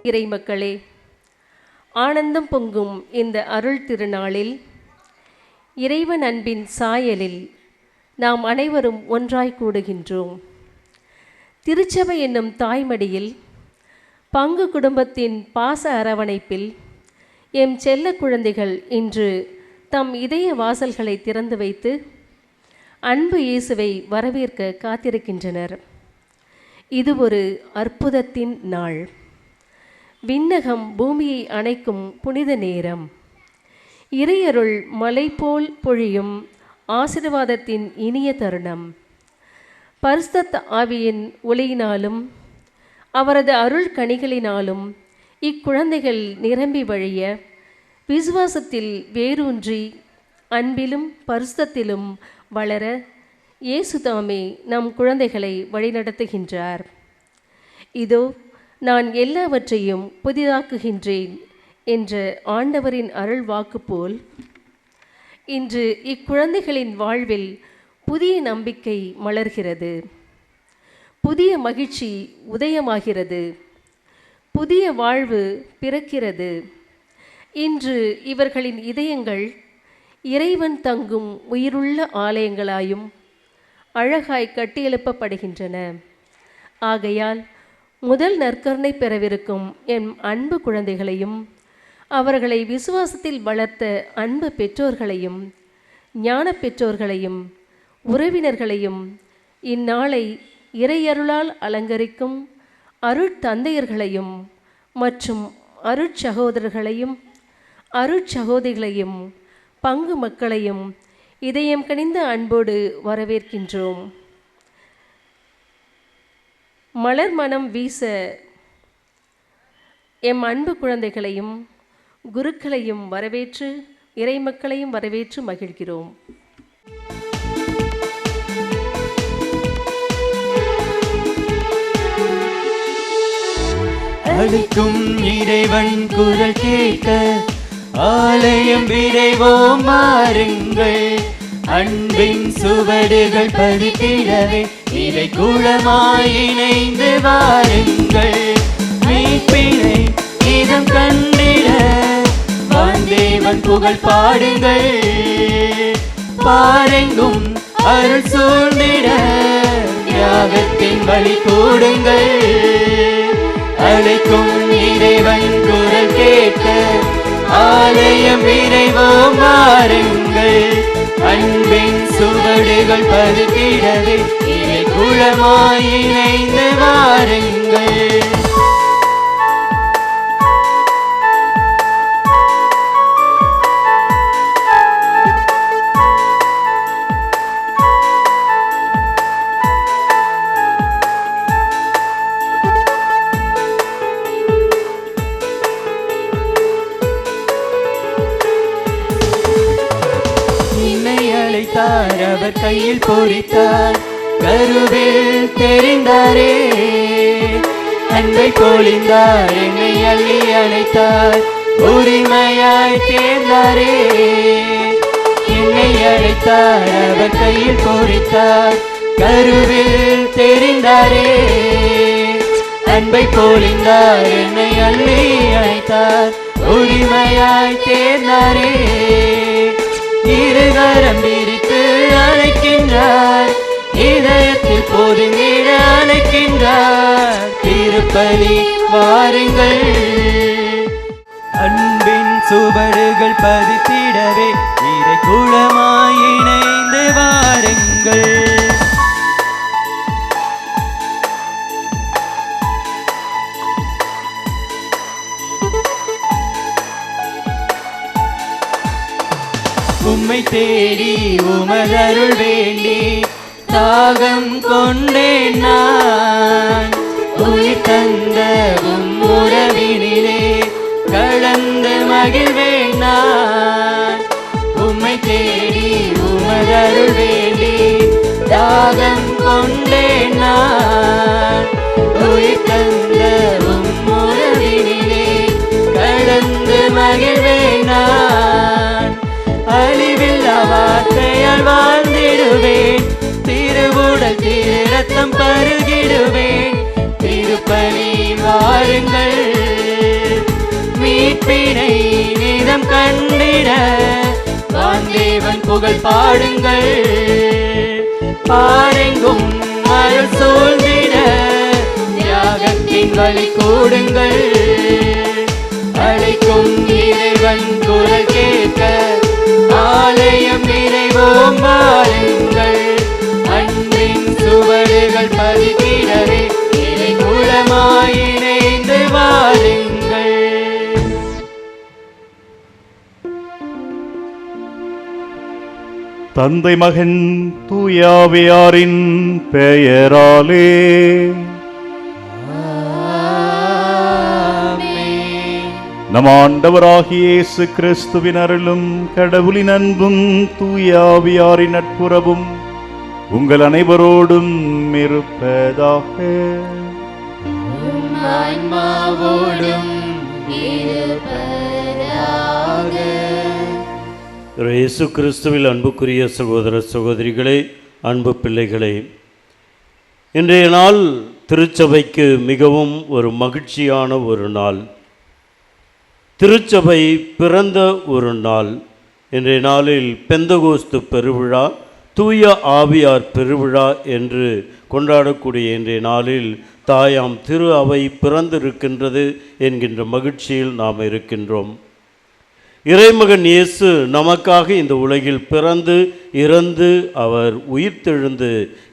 இறை மக்களே, ஆனந்தம் பொங்கும் இந்த அருள் திருநாளில் இறைவன் அன்பின் சாயலில் நாம் அனைவரும் ஒன்றாய் கூடுகின்றோம். திருச்சபை என்னும் தாய்மடியில் பங்கு குடும்பத்தின் பாச அரவணைப்பில் எம் செல்ல குழந்தைகள் இன்று தம் இதய வாசல்களை திறந்து வைத்து அன்பு இயேசுவை வரவேற்க காத்திருக்கின்றனர். இது ஒரு அற்புதத்தின் நாள். விண்ணகம் பூமியை அணைக்கும் புனித நேரம். இறையருள் மலை போல் பொழியும் ஆசீர்வாதத்தின் இனிய தருணம். பரிசுத்த ஆவியின் ஒளியினாலும் அவரது அருள் கனிகளினாலும் இக்குழந்தைகள் நிரம்பி வழிய விசுவாசத்தில் வேரூன்றி அன்பிலும் பரிசுத்தத்திலும் வளர இயேசு தாமே நம் குழந்தைகளை வழிநடத்துகின்றார். இதோ நான் எல்லாவற்றையும் புதிதாக்குகின்றேன் என்ற ஆண்டவரின் அருள் வாக்கு போல் இன்று இக்குழந்தைகளின் வாழ்வில் புதிய நம்பிக்கை மலர்கிறது, புதிய மகிழ்ச்சி உதயமாகிறது, புதிய வாழ்வு பிறக்கிறது. இன்று இவர்களின் இதயங்கள் இறைவன் தங்கும் உயிருள்ள ஆலயங்களாயும் அழகாய் கட்டியெழுப்பப்படுகின்றன. ஆகையால் முதல் நற்கருணை பெறவிருக்கும் என் அன்பு குழந்தைகளையும் அவர்களை விசுவாசத்தில் வளர்த்த அன்பு பெற்றோர்களையும் ஞான பெற்றோர்களையும் உறவினர்களையும் இந்நாளை இறையருளால் அலங்கரிக்கும் அருட்தந்தையர்களையும் மற்றும் அருட்சகோதரர்களையும் அருட்சகோதரிகளையும் பங்கு மக்களையும் இதயம் கனிந்த அன்போடு வரவேற்கின்றோம். மலர் மனம் வீச எம் அன்பு குழந்தைகளையும் குருக்களையும் வரவேற்று இறைமக்களையும் வரவேற்று மகிழ்கிறோம். அழைக்கும் இறைவன் குரல் கேட்க ஆலயம் விரைவோம் வாருங்கள். அன்பின் சுவடுகள் பதித்திடவே இறை குளமாய் இணைந்து வாருங்கள். மீட்பினை இதம் கண்டிட வாந்தேவன் புகழ் பாடுங்கள். பாரெங்கும் அருள் சூழ்ந்திட தியாகத்தின் வழி கூடுங்கள். அழைக்கும் இறைவன் குரல் கேட்க ஆலயம் விரைவோம் வாருங்கள். அன்பின் சுவடுகள் பதித்திடவே இறை குளமாய் இணைந்து வாருங்கள். அவர் கையில் பொறித்தார், கருவில் தெரிந்தாரே. அன்பை பொழிந்தார், என்னை அள்ளி அழைத்தார், உரிமையாய் தேர்ந்தாரே. என்னை அழைத்தார், அவர் கையில் பொறித்தார், கருவில் தெரிந்தாரே. அன்பை பொழிந்தார், என்னை அள்ளி அழைத்தார், உரிமையாய் தேர்ந்தாரே. இருகரம் விரித்து அழைக்கின்றார், இதயத்தில் போதுங்கிட அழைக்கின்றார். திருப்பலி வாருங்கள். அன்பின் சுவடுகள் பதித்திடவே இறை குளமாய் இணைந்து வாருங்கள். உம்மை தேடி உமதருள் வேண்டி தாகம் கொண்டேன் நான். உயிர் தந்த உறவினிலே கலந்து மகிழ்வேன் நான். உம்மை தேடி உமதருள் வேண்டி தாகம் கொண்டேன் நான். உயிர் தந்த உறவினிலே கலந்து மகிழ்வேன் நான். அழிவில்லா வார்த்தையால் வாழ்ந்திடுவேன், திருவுடல் திரு ரத்தம் பருகிடுவேன். திருப்பலி வாருங்கள். மீட்பினை நீதம் கண்டிட வான்தேவன் புகழ் பாடுங்கள். பாரெங்கும் அருள் சூழ்ந்திட தியாகத்தின் வழி கூடுங்கள். அழைக்கும் இறைவன் குரல் கேட்க ஆலயம் நிறைவோம் வாருங்கள். அன்பின் சுவடுகள் பதித்திடவே இறை குலமாய் இணைந்து வாருங்கள். தந்தை மகன் தூயாவியாரின் பெயராலே நம் ஆண்டவராகிய இயேசு கிறிஸ்துவின் அருளும் கடவுளின் அன்பும் தூயாவியாரின் நட்புறவும் உங்கள் அனைவரோடும் இருப்பதாக. இயேசு கிறிஸ்துவில் அன்புக்குரிய சகோதர சகோதரிகளே, அன்பு பிள்ளைகளே, இன்றைய நாள் திருச்சபைக்கு மிகவும் ஒரு மகிழ்ச்சியான ஒரு நாள். திருச்சபை பிறந்த ஒரு நாள். இன்றைய நாளில் பெந்தகோஸ்து பெருவிழா, தூய ஆவியார் பெருவிழா என்று கொண்டாடக்கூடிய இன்றைய நாளில் தாயாம் திரு அவை பிறந்திருக்கின்றது என்கின்ற மகிழ்ச்சியில் நாம் இருக்கின்றோம். இறைமகன் இயேசு நமக்காக இந்த உலகில் பிறந்து இறந்து அவர் உயிர்த்தெழுந்து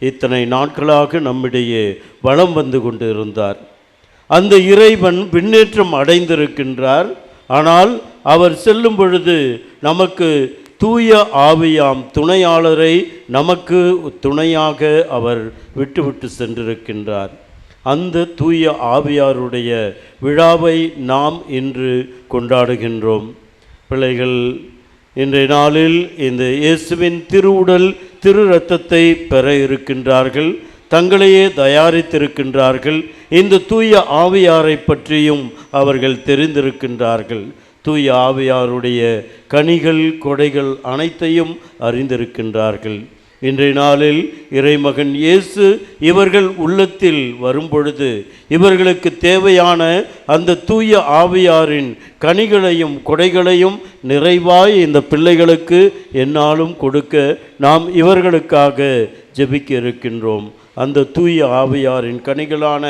இத்தனை நாட்களாக நம்மிடையே வலம் வந்து கொண்டு இருந்தார். அந்த இறைவன் விண்ணேற்றம் அடைந்திருக்கின்றார். ஆனால் அவர் செல்லும் பொழுது நமக்கு தூய ஆவியாம் துணையாளரை நமக்கு துணையாக அவர் விட்டுவிட்டு சென்றிருக்கின்றார். அந்த தூய ஆவியாருடைய விழாவை நாம் இன்று கொண்டாடுகின்றோம். பிள்ளைகள், இன்றைய நாளில் இந்த இயேசுவின் திருவுடல் திரு இரத்தத்தை பெற இருக்கின்றார்கள். தங்களையே தயாரித்திருக்கின்றார்கள். இந்த தூய ஆவியாரை பற்றியும் அவர்கள் தெரிந்திருக்கின்றார்கள். தூய ஆவியாருடைய கனிகள் கொடைகள் அனைத்தையும் அறிந்திருக்கின்றார்கள். இன்றைய நாளில் இறைமகன் இயேசு இவர்கள் உள்ளத்தில் வரும்பொழுது இவர்களுக்கு தேவையான அந்த தூய ஆவியாரின் கனிகளையும் கொடைகளையும் நிறைவாய் இந்த பிள்ளைகளுக்கு எந்நாளும் கொடுக்க நாம் இவர்களுக்காக ஜெபிக்க இருக்கின்றோம். அந்த தூய ஆவியாரின் கனிகளான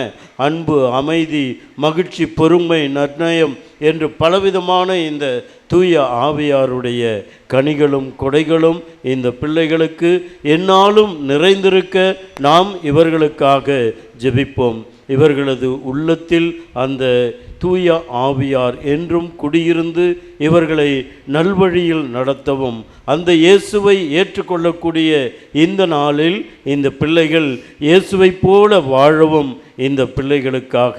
அன்பு, அமைதி, மகிழ்ச்சி, பொறுமை, நற்நயம் என்று பலவிதமான இந்த தூய ஆவியாருடைய கனிகளும் கொடைகளும் இந்த பிள்ளைகளுக்கு எந்நாளும் நிறைந்திருக்க நாம் இவர்களுக்காக ஜெபிப்போம். இவர்களது உள்ளத்தில் அந்த தூய ஆவியார் என்றும் குடியிருந்து இவர்களை நல்வழியில் நடத்தவும், அந்த இயேசுவை ஏற்றுக்கொள்ளக்கூடிய இந்த நாளில் இந்த பிள்ளைகள் இயேசுவை போல வாழவும் இந்த பிள்ளைகளுக்காக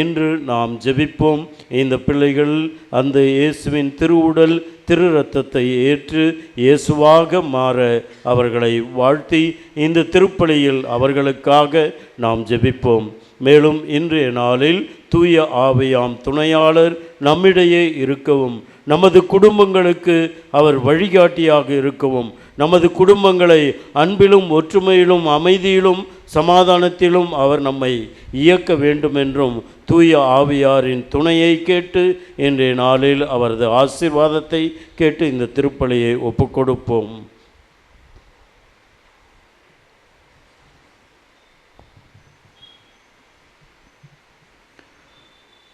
இன்று நாம் ஜெபிப்போம். இந்த பிள்ளைகள் அந்த இயேசுவின் திருவுடல் திரு இரத்தத்தை ஏற்று இயேசுவாக மாற அவர்களை வாழ்த்தி இந்த திருப்பலியில் அவர்களுக்காக நாம் ஜெபிப்போம். மேலும் இன்றைய நாளில் தூய ஆவியாம் துணையாளர் நம்மிடையே இருக்கவும், நமது குடும்பங்களுக்கு அவர் வழிகாட்டியாக இருக்கவும், நமது குடும்பங்களை அன்பிலும் ஒற்றுமையிலும் அமைதியிலும் சமாதானத்திலும் அவர் நம்மை இயக்க வேண்டும் என்றும் தூய ஆவியாரின் துணையை கேட்டு இன்றைய நாளில் அவரது ஆசீர்வாதத்தை கேட்டு இந்த திருப்பலியை ஒப்புக்கொடுப்போம்.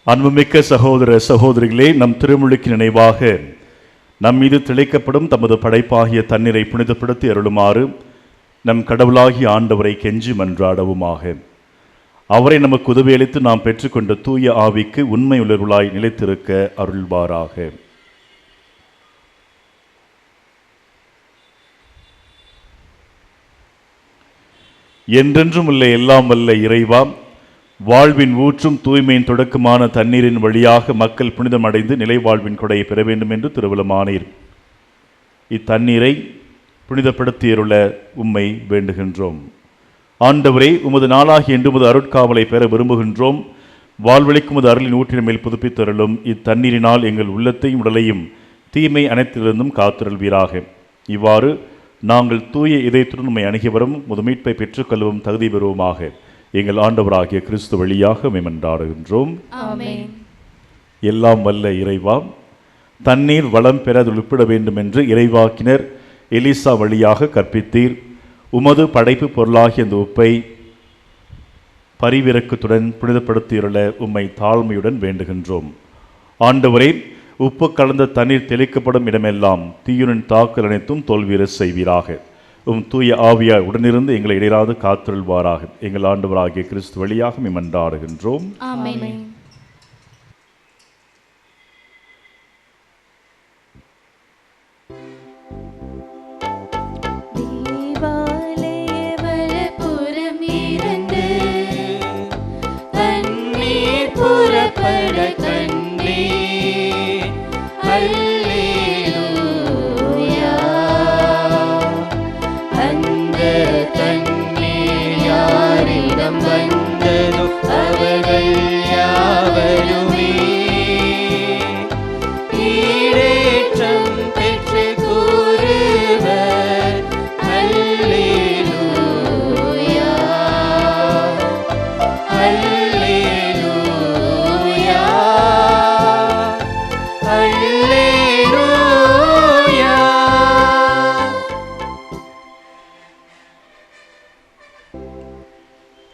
அன்புமிக்க சகோதர சகோதரிகளே, நம் திருமுழுக்கு நினைவாக நம் மீது திளைக்கப்படும் தமது படைப்பாகிய தண்ணீரை புனிதப்படுத்தி அருளுமாறு நம் கடவுளாகிய ஆண்டவரை கெஞ்சி மன்றாடவுமாக. அவரை நமக்கு உதவியளித்து நாம் பெற்றுக்கொண்ட தூய ஆவிக்கு உண்மை உணர்வுளாய் நிலைத்திருக்க அருள்வாராக. என்றென்றும் உள்ள எல்லாம் வல்ல இறைவா, வாழ்வின் ஊற்றும் தூய்மையின் தொடக்கமான தண்ணீரின் வழியாக மக்கள் புனிதம் அடைந்து நிலை வாழ்வின் கொடையை பெற வேண்டும் என்று திருவிழமானீர். இத்தண்ணீரை புனிதப்படுத்தியருள உம்மை வேண்டுகின்றோம். ஆண்டவரே, உமது நாளாகிய என்று உமது அருட்காவலை பெற விரும்புகின்றோம். வாழ்வழிக்கும் உமது அருளின் ஊற்றின் மேல் புதுப்பித்தருளும். இத்தண்ணீரினால் எங்கள் உள்ளத்தையும் உடலையும் தீமை அனைத்திலிருந்தும் காத்திருள்வீராக. இவ்வாறு நாங்கள் தூய இதயத்துடன் உம்மை அணுகி வரும் உமது மீட்பை பெற்றுக்கொள்ளவும் தகுதி பெறுவோமாக. எங்கள் ஆண்டவராகிய கிறிஸ்து வழியாக உம்மை மன்றாடுகின்றோம். ஆமென். எல்லாம் வல்ல இறைவா, தண்ணீர் வளம் பெற உள்பட வேண்டும் என்று இறைவாக்கினர் எலிசா வழியாக கற்பித்தீர். உமது படைப்பு பொருளாகிய இந்த உப்பை பரிவிரக்கத்துடன் புனிதப்படுத்தியுள்ள உம்மை தாழ்மையுடன் வேண்டுகின்றோம். ஆண்டவரே, உப்பு கலந்த தண்ணீர் தெளிக்கப்படும் இடமெல்லாம் தீயுடன் தாக்கல் அனைத்தும் தோல்வியுற செய்வீராக. தூய ஆவியார் உடனிருந்து எங்களை இடையராது காத்தருள்வாராக. எங்கள் ஆண்டவராகிய கிறிஸ்து வழியாக மன்றாடுகின்றோம். ஆமென்.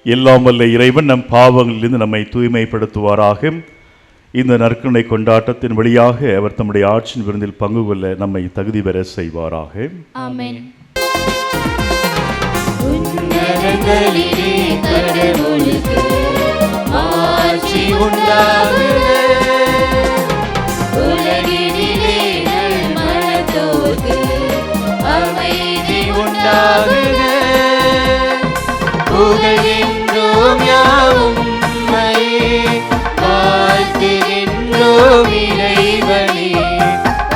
எல்லாம் வல்ல இறைவன் நம் பாவங்களிலிருந்து நம்மை தூய்மைப்படுத்துவாராக. இந்த நற்கருணை கொண்டாட்டத்தின் வழியாக அவர் தம்முடைய ஆட்சியின் விருந்தில் பங்கு கொள்ள நம்மை தகுதி பெற செய்வாராக. ஆமென். புகழ்கின்றோம் யாவும் உம்மையே, வாழ்த்துகின்றோம் இறைவனே.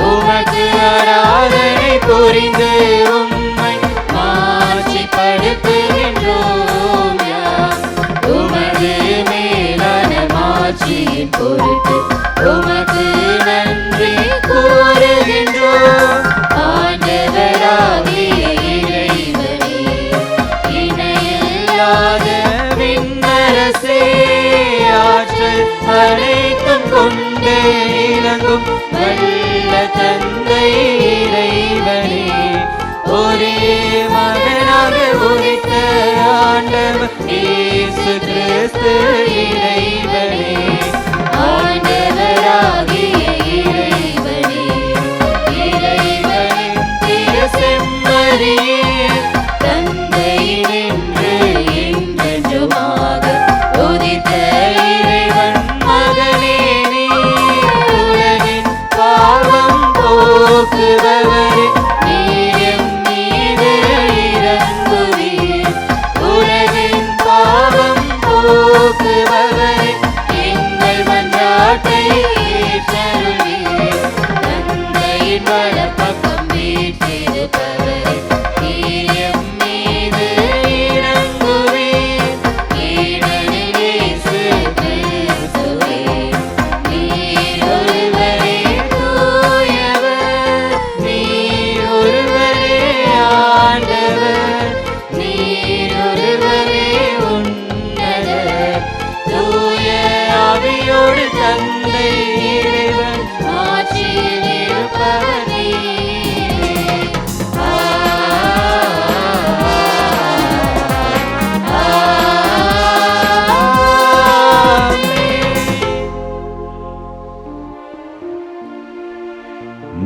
உமக்கு ஆராதனை புரிந்து உம்மை மாட்சிப்படுத்துகின்றோம் யாம். உமது மேலான மாட்சியின் பொருட்டு உமக்கு நன்றி கூறுகின்றோம். ஆண்டவராகிய இறைவனே, இணையில்லாத விண்ணரசே, ஆற்றல் அனைத்தும் கொண்டு இலங்கும் வல்ல தந்தை இறைவனே, ஒரே மகனாக உதித்த ஆண்டவர் இயேசு கிறிஸ்து இறைவனே. ஆண்டவராகிய இறைவனே, இறைவனின் திருசெம்மறியே, தந்தையினின்று என்றென்றுமாக உதித்த இறைவன் மகனே, நீ உலகின் பாவம் போக்குபவரே, நீர் எம் மீது இரங்குவீர். உலகின் பாவம் போக்குபவரே, எங்கள் மன்றாட்டை ஏற்றருள்வீர். தந்தையின் வலப்பக்கம் வீற்றிருப்பவரே, நீர் எம் மீது இரங்குவீர். ஏனெனில் இயேசு கிறிஸ்துவே, நீர் ஒருவரே தூயவர், நீர் ஒருவரே ஆண்டவர், நீர் ஒருவரே உன்னதர். தூய ஆவியோடு தந்தை இறைவன் ஆட்சியில் இருப்பவர் நீரே.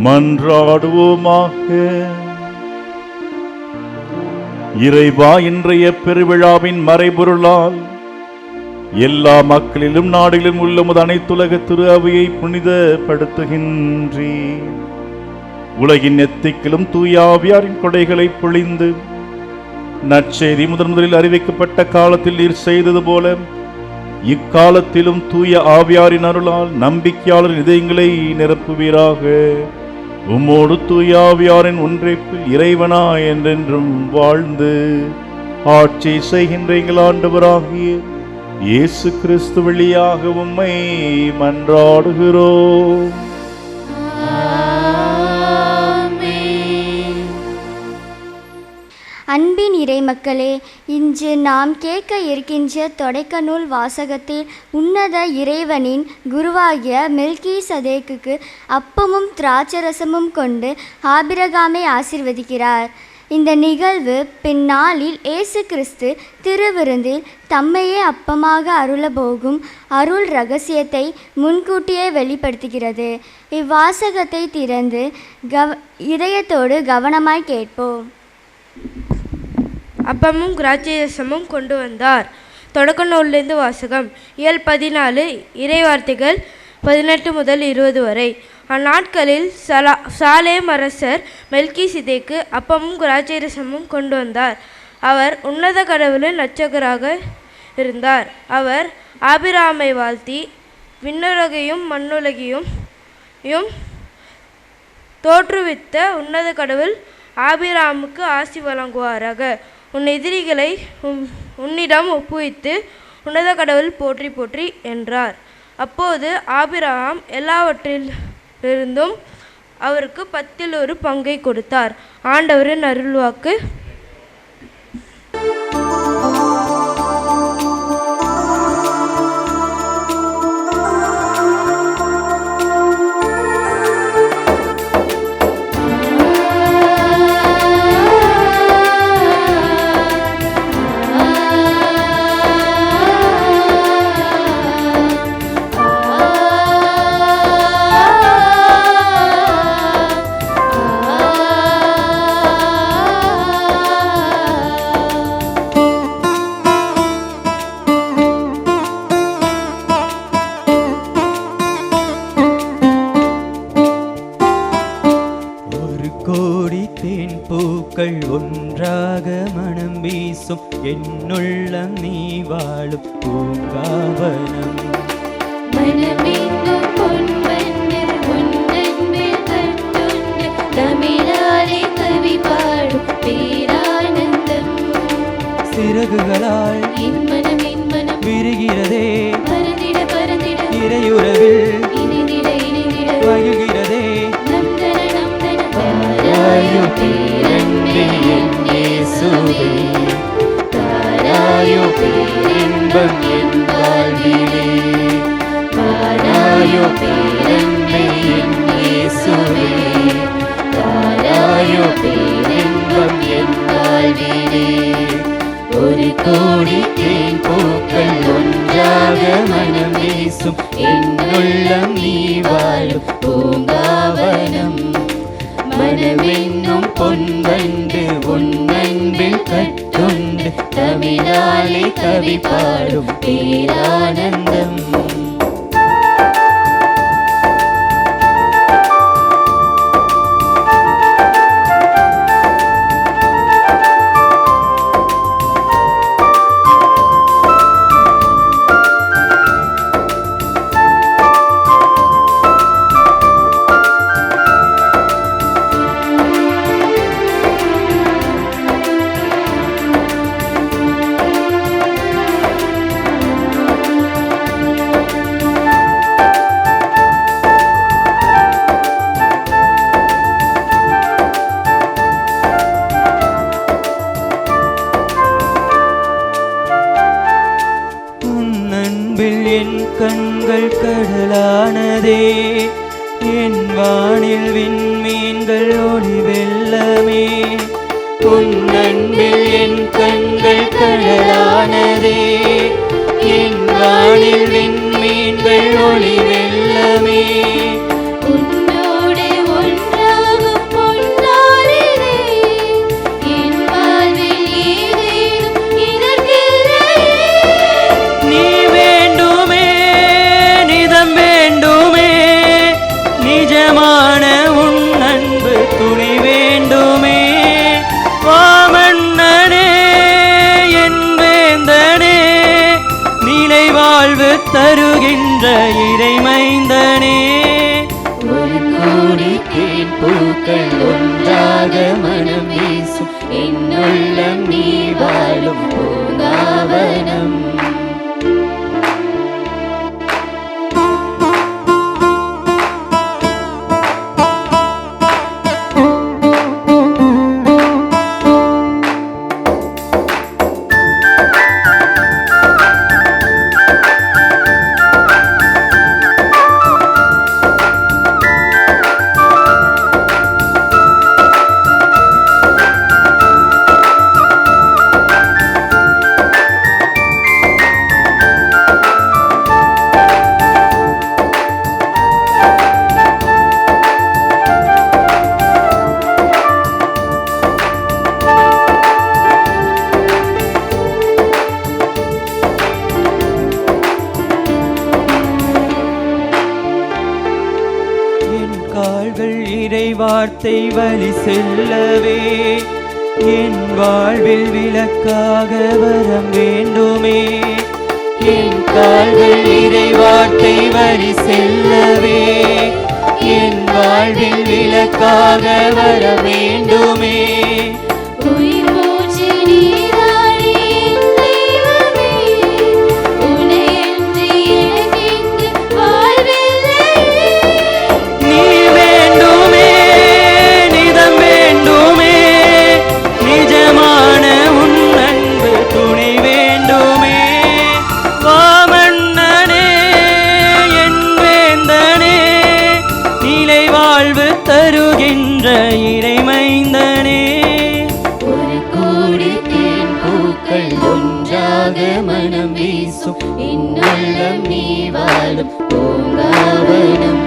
மன்றாடுவோமாக. இறைவா, இன்றைய பெருவிழாவின் மறைபொருளால் எல்லா மக்களிலும் நாடுகளிலும் உள்ள உமது அனைத்துலக திரு அவையை புனிதப்படுத்துகின்றீர். உலகின் எத்திக்கிலும் தூய ஆவியாரின் கொடைகளை பொழிந்து நற்செய்தி முதலில் அறிவிக்கப்பட்ட காலத்தில் நீர் செய்தது போல இக்காலத்திலும் தூய ஆவியாரின் அருளால் நம்பிக்கையாளர் இதயங்களை நிரப்புவீராக. உம்மோடு தூய ஆவியாரின் ஒன்றைப்பில் இறைவனா என்றென்றும் வாழ்ந்து ஆட்சி செய்கின்ற எங்கள் ஆண்டவராகிய இயேசு கிறிஸ்து வழியாக உம்மை மன்றாடுகிறோம். அன்பின் இறை இறைமக்களே, இன்று நாம் கேட்க இருக்கின்ற தொடக்க நூல் வாசகத்தில் உன்னத இறைவனின் குருவாகிய மெல்கிசதேக்குக்கு அப்பமும் திராட்சரசமும் கொண்டு ஆபிரகாமை ஆசீர்வதிக்கிறார். இந்த நிகழ்வு பின்னாளில் இயேசு கிறிஸ்து திருவிருந்தில் தம்மையே அப்பமாக அருளப்போகும் அருள் இரகசியத்தை முன்கூட்டியே வெளிப்படுத்துகிறது. இவ்வாசகத்தை திறந்து இதயத்தோடு கவனமாய் கேட்போம். அப்பமும் திராட்சைரசமும் கொண்டு வந்தார். தொடக்க நூலிலிருந்து வாசகம். இயல் 14 இறைவார்த்தைகள் 18 முதல் 20 வரை. அந்நாட்களில் சாலேம் அரசர் மெல்கிசதேக்கு அப்பமும் திராட்சைரசமும் கொண்டு வந்தார். அவர் உன்னத கடவுளின் இரட்சகராக இருந்தார். அவர் ஆபிரகாமை வாழ்த்தி, விண்ணுலகையும் மண்ணுலகையும் தோற்றுவித்த உன்னத கடவுள் ஆபிரகாமுக்கு ஆசி வழங்குவாராக. உன் எதிரிகளை உன்னிடம் ஒப்புவித்து உன்னத கடவுள் போற்றி போற்றி என்றார். அப்போது ஆபிரகாம் எல்லாவற்றிலிருந்தும் அவருக்கு 10 பங்கை கொடுத்தார். ஆண்டவரின் அருள்வாக்கு. ஒன்றாக மனம் வீசும் என்னுள்ளம் நீ வாழும் பூங்காவனம். மனமெங்கும் பொன்வண்ணர் உன்னன்பில் கட்டுண்டு தமிழாலே கவி பாடும் பேரானந்தம். சிறகுகளால் என் மனம் விரிகிறதே, பறந்திட பறந்திட இறையுறவில் இணைந்திட இணைந்திட மகிழ்கிறதே. தாராயோ பேரன்பே என் இயேசுவே, தாராயோ பேரின்பம் என் வாழ்விலே. தாராயோ பேரன்பே என் இயேசுவே, தாராயோ பேரின்பம் என் வாழ்விலே. ஒரு கோடி தேன் பூக்கள் ஒன்றாக மனம் வீசும் என்னுள்ளம் நீ வாழும் பூங்காவனம். மனமென்னும் பொன்வண்டு உன்னன்பில் கட்டுண்டு தமிழாலே கவி பாடும் பேரானந்தம். கண்கள் கடலானதே, என் வானில் விண்மீன்கள் ஒளி வெள்ளமே. உன் அன்பில் என் கண்கள் கடலானதே, என் வானில் விண்மீன்கள் ஒளி வெள்ளமே. தருகின்ற இறைமைந்தனே, ஒரு கோடி தேன் பூக்கள் ஒன்றாக மனம் வீசும் என்னுள்ளம் நீ வாழும் பூங்காவனம். கால்கள் இறை வார்த்தை வழி செல்லவே என் வாழ்வில் விளக்காக வரம் வேண்டுமே. என் கால்கள் இறை வார்த்தை வழி செல்லவே என் வாழ்வில் விளக்காக வர வேண்டுமே. உயிர் மூச்சு நீதானே என் தெய்வமே, உன்னையன்றி எனக்கிங்கு வாழ்வில்லையே. நீ வேண்டுமே, நிதம் வேண்டுமே, நிஜமான உன் அன்பு துணை வேண்டுமே. வாமன்னனே என் வேந்தனே, நிலை வாழ்வு தருகின்ற இறைமைந்தனே. ஒரு கோடி தேன் பூக்கள் ஒன்றாக மனம் வீசும் இன்னுள்ளம் நீ வாழும் பூங்காவனம்.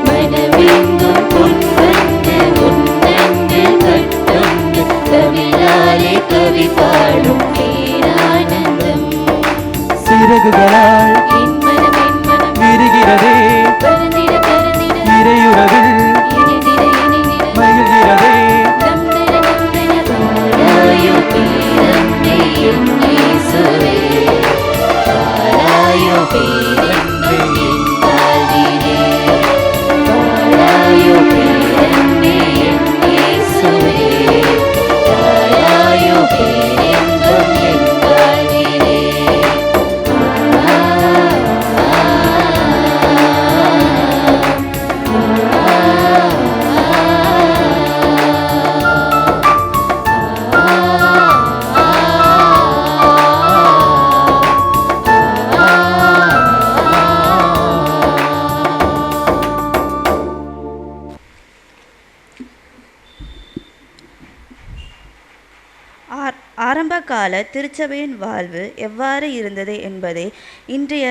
மனமெங்கும் பொன்வந்து உன்னங்கள் கட்டொன்று கவிழாலே கவி பாடும் பேரானந்தம். சிறகுகளால் என் மனம் விரிகிறதே, பறந்திட பறந்திட இறையுறவில் இணைந்திட இணைந்திட மகிழ்கிறதே. நம்பர நம்பர வாராயோ பேரன்பே என் இயேசுவே, வாராயோ பேரன்பே என் வாழ்விலே, வாராயோ பேரன்பே என் இயேசுவே, வாராயோ பேரன்பம் என் வாழ்விலே. ஆரம்பகால திருச்சபையின் வாழ்வு எவ்வாறு இருந்தது என்பதை இன்றைய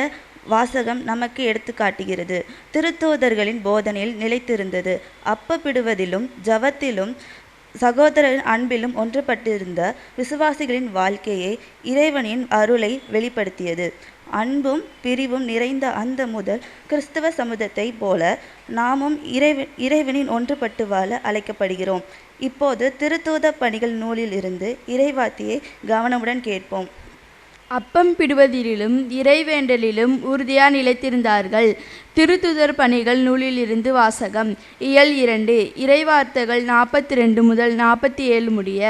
வாசகம் நமக்கு எடுத்து காட்டுகிறது. திருத்தூதர்களின் போதனையில் நிலைத்திருந்தது. அப்பப்பிடுவதிலும் ஜபத்திலும் சகோதரரின் அன்பிலும் ஒன்றுபட்டிருந்த விசுவாசிகளின் வாழ்க்கையை இறைவனின் அருளை வெளிப்படுத்தியது. அன்பும் பிரிவும் நிறைந்த அந்த முதல் கிறிஸ்தவ சமூகத்தை போல நாமும் இறைவனின் ஒன்றுபட்டு வாழ அழைக்கப்படுகிறோம். இப்போது திருத்தூத பணிகள் நூலில் இருந்து இறைவார்த்தையை கவனமுடன் கேட்போம். அப்பம் பிடுவதிலும் இறைவேண்டலிலும் உறுதியா நிலைத்திருந்தார்கள். திருத்துதர் பணிகள் நூலிலிருந்து வாசகம். இயல் 2. இறைவார்த்தைகள் 42 முதல் 47 முடிய.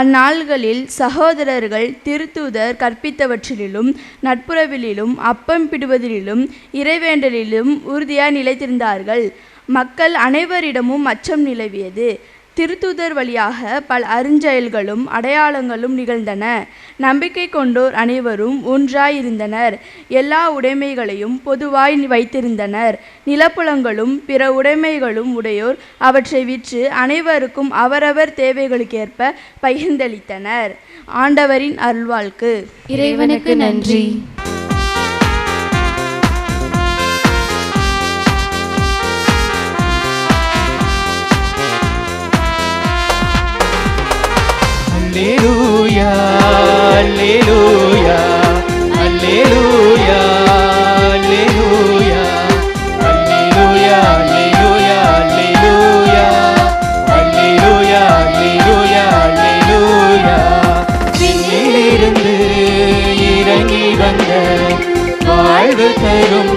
அந்நாள்களில் சகோதரர்கள் திருத்தூதர் கற்பித்தவற்றிலும் நட்புறவிலும் அப்பம் பிடுவதிலும் இறைவேண்டலிலும் உறுதியா நிலைத்திருந்தார்கள். மக்கள் அனைவரிடமும் அச்சம் நிலவியது. திருத்தூதர் வழியாக பல அருஞ்செயல்களும் அடையாளங்களும் நிகழ்ந்தன. நம்பிக்கை கொண்டோர் அனைவரும் ஒன்றாயிருந்தனர். எல்லா உடைமைகளையும் பொதுவாய் வைத்திருந்தனர். நிலப்புலங்களும் பிற உடைமைகளும் உடையோர் அவற்றை விற்று அனைவருக்கும் அவரவர் தேவைகளுக்கேற்ப பகிர்ந்தளித்தனர். ஆண்டவரின் அருள்வாழ்க்கு. இறைவனுக்கு நன்றி. Alleluia, alleluia, alleluia, alleluia, alleluia, alleluia, alleluia, alleluia, alleluia, alleluia. விண்ணிலிருந்து இறங்கி வந்த வாழ்வு தரும்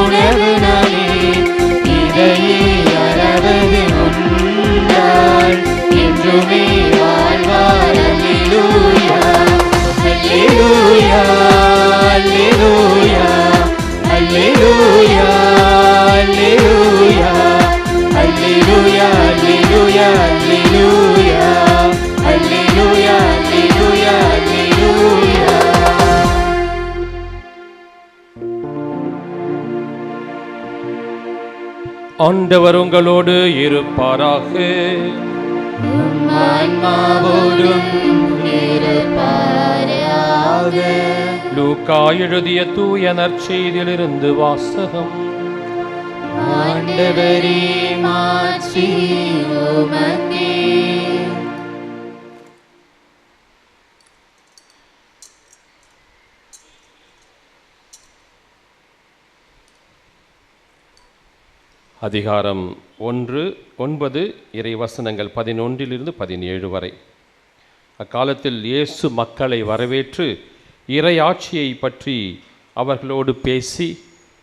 உணவு நானே, இதையே அறவது உண்டால் என்றுமே வாழ்வார். அல்லேலூயா, அல்லேலூயா, அல்லேலூயா, அல்லேலூயா, அல்லேலூயா, அல்லேலூயா, அல்லேலூயா, அல்லேலூயா, அல்லேலூயா, அல்லேலூயா, அல்லேலூயா. ஆண்டவர் உங்களோடு இருப்பாராக. ஆன்மாவோடும் இருப்பாராக. லூக்கா எழுதிய தூய நற்செய்தியிலிருந்து வாசகம். ஆண்டவரே மாட்சி உமக்கே. அதிகாரம் 1:9 இறை வசனங்கள் 11-17 வரை. அக்காலத்தில் இயேசு மக்களை வரவேற்று இறையாட்சியை பற்றி அவர்களோடு பேசி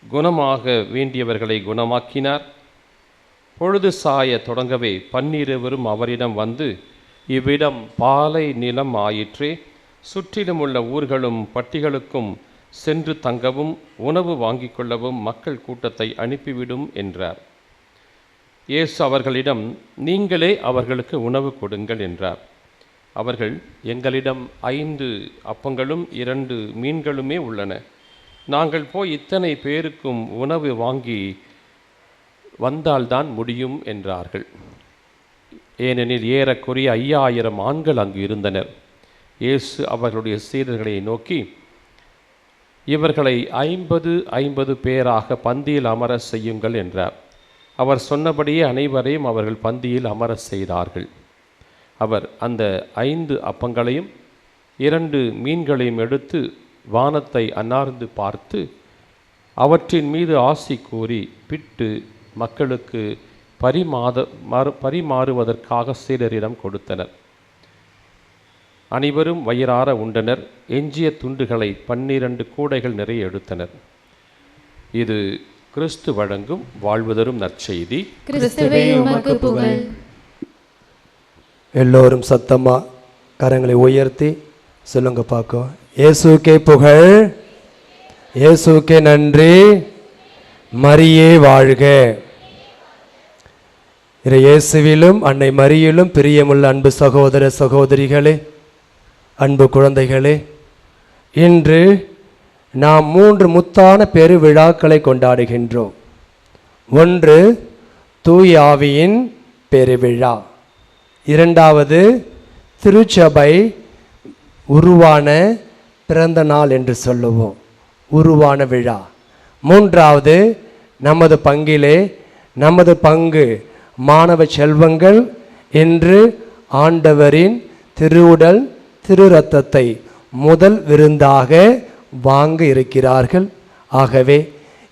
குணமாக வேண்டியவர்களை குணமாக்கினார். பொழுது சாய தொடங்கவே பன்னிருவரும் அவரிடம் வந்து, இவ்விடம் பாலை நிலம் ஆயிற்றே, சுற்றிலும் உள்ள ஊர்களும் பட்டிகளுக்கும் சென்று தங்கவும் உணவு வாங்கிக் கொள்ளவும் மக்கள் கூட்டத்தை அனுப்பிவிடும் என்றார். இயேசு அவர்களிடம், நீங்களே அவர்களுக்கு உணவு கொடுங்கள் என்றார். அவர்கள், எங்களிடம் 5 அப்பங்களும் 2 மீன்களுமே உள்ளன, நாங்கள் போய் இத்தனை பேருக்கும் உணவு வாங்கி வந்தால்தான் முடியும் என்றார்கள். ஏனெனில் ஏறக்குறைய 5000 ஆண்கள் அங்கு இருந்தனர். இயேசு அவர்களுடைய சீடர்களை நோக்கி, இவர்களை 50 பேராக பந்தியில் அமர செய்யுங்கள் என்றார். அவர் சொன்னபடியே அனைவரையும் அவர்கள் பந்தியில் அமர செய்தார்கள். அவர் அந்த 5 அப்பங்களையும் 2 மீன்களையும் எடுத்து வானத்தை அன்னார்ந்து பார்த்து அவற்றின் மீது ஆசி கூறி பிட்டு மக்களுக்கு பரிமாறுவதற்காக சீடரிடம் கொடுத்தனர். அனைவரும் வயிறார உண்டனர். எஞ்சிய துண்டுகளை 12 கூடைகள் நிறைய எடுத்தனர். இது கிறிஸ்து வழங்கும் வாழ்வுதரும் நற்செய்தி. கிறிஸ்துவே உமக்கு புகழ். எல்லோரும் சத்தமா கரங்களை உயர்த்தி சொல்லுங்க பார்க்கும். இயேசுக்கே புகழ், இயேசுக்கே நன்றி, மரியே வாழ்க. இயேசுவிலும் அன்னை மரியிலும் பிரியமுள்ள அன்பு சகோதர சகோதரிகளே, அன்பு குழந்தைகளே, இன்று நாம் 3 முத்தான பெருவிழாக்களை கொண்டாடுகின்றோம். ஒன்று தூய ஆவியின் பெருவிழா, 2வது திருச்சபை உருவான பிறந்த நாள் என்று சொல்லுவோம், உருவான விழா. 3வது நமது பங்கிலே நமது பங்கு மாணவ செல்வங்கள் என்று ஆண்டவரின் திருவுடல் திரு இரத்தத்தை முதல் விருந்தாக வாங்க இருக்கிறார்கள். ஆகவே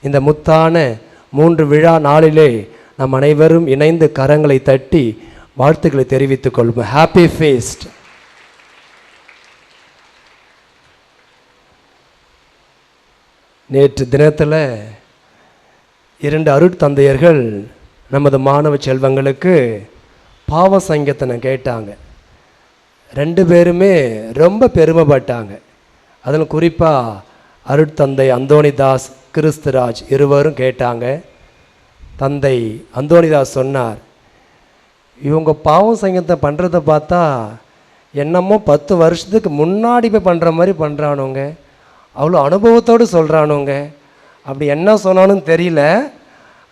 இந்த முத்தான 3 விழா நாளிலே நம் அனைவரும் இணைந்து கரங்களை தட்டி வாழ்த்துக்களை தெரிவித்துக் கொள்வோம். Happy feast. நேற்று தினத்தில் 2 அருட்தந்தையர்கள் நமது மாணவ செல்வங்களுக்கு பாவ சங்கீதனை கேட்டாங்க. 2 பேருமே ரொம்ப பெருமைப்பட்டாங்க. அதில் குறிப்பாக அருட்தந்தை அந்தோணிதாஸ் கிறிஸ்துராஜ் இருவரும் கேட்டாங்க. தந்தை அந்தோணிதாஸ் சொன்னார், இவங்க பாவ சங்கீதத்தை பண்ணுறதை பார்த்தா என்னமோ 10 வருஷத்துக்கு முன்னாடி போய் பண்ணுற மாதிரி பண்ணுறானுங்க, அவ்வளோ அனுபவத்தோடு சொல்கிறானுங்க. அப்படி என்ன சொன்னான்னு தெரியல,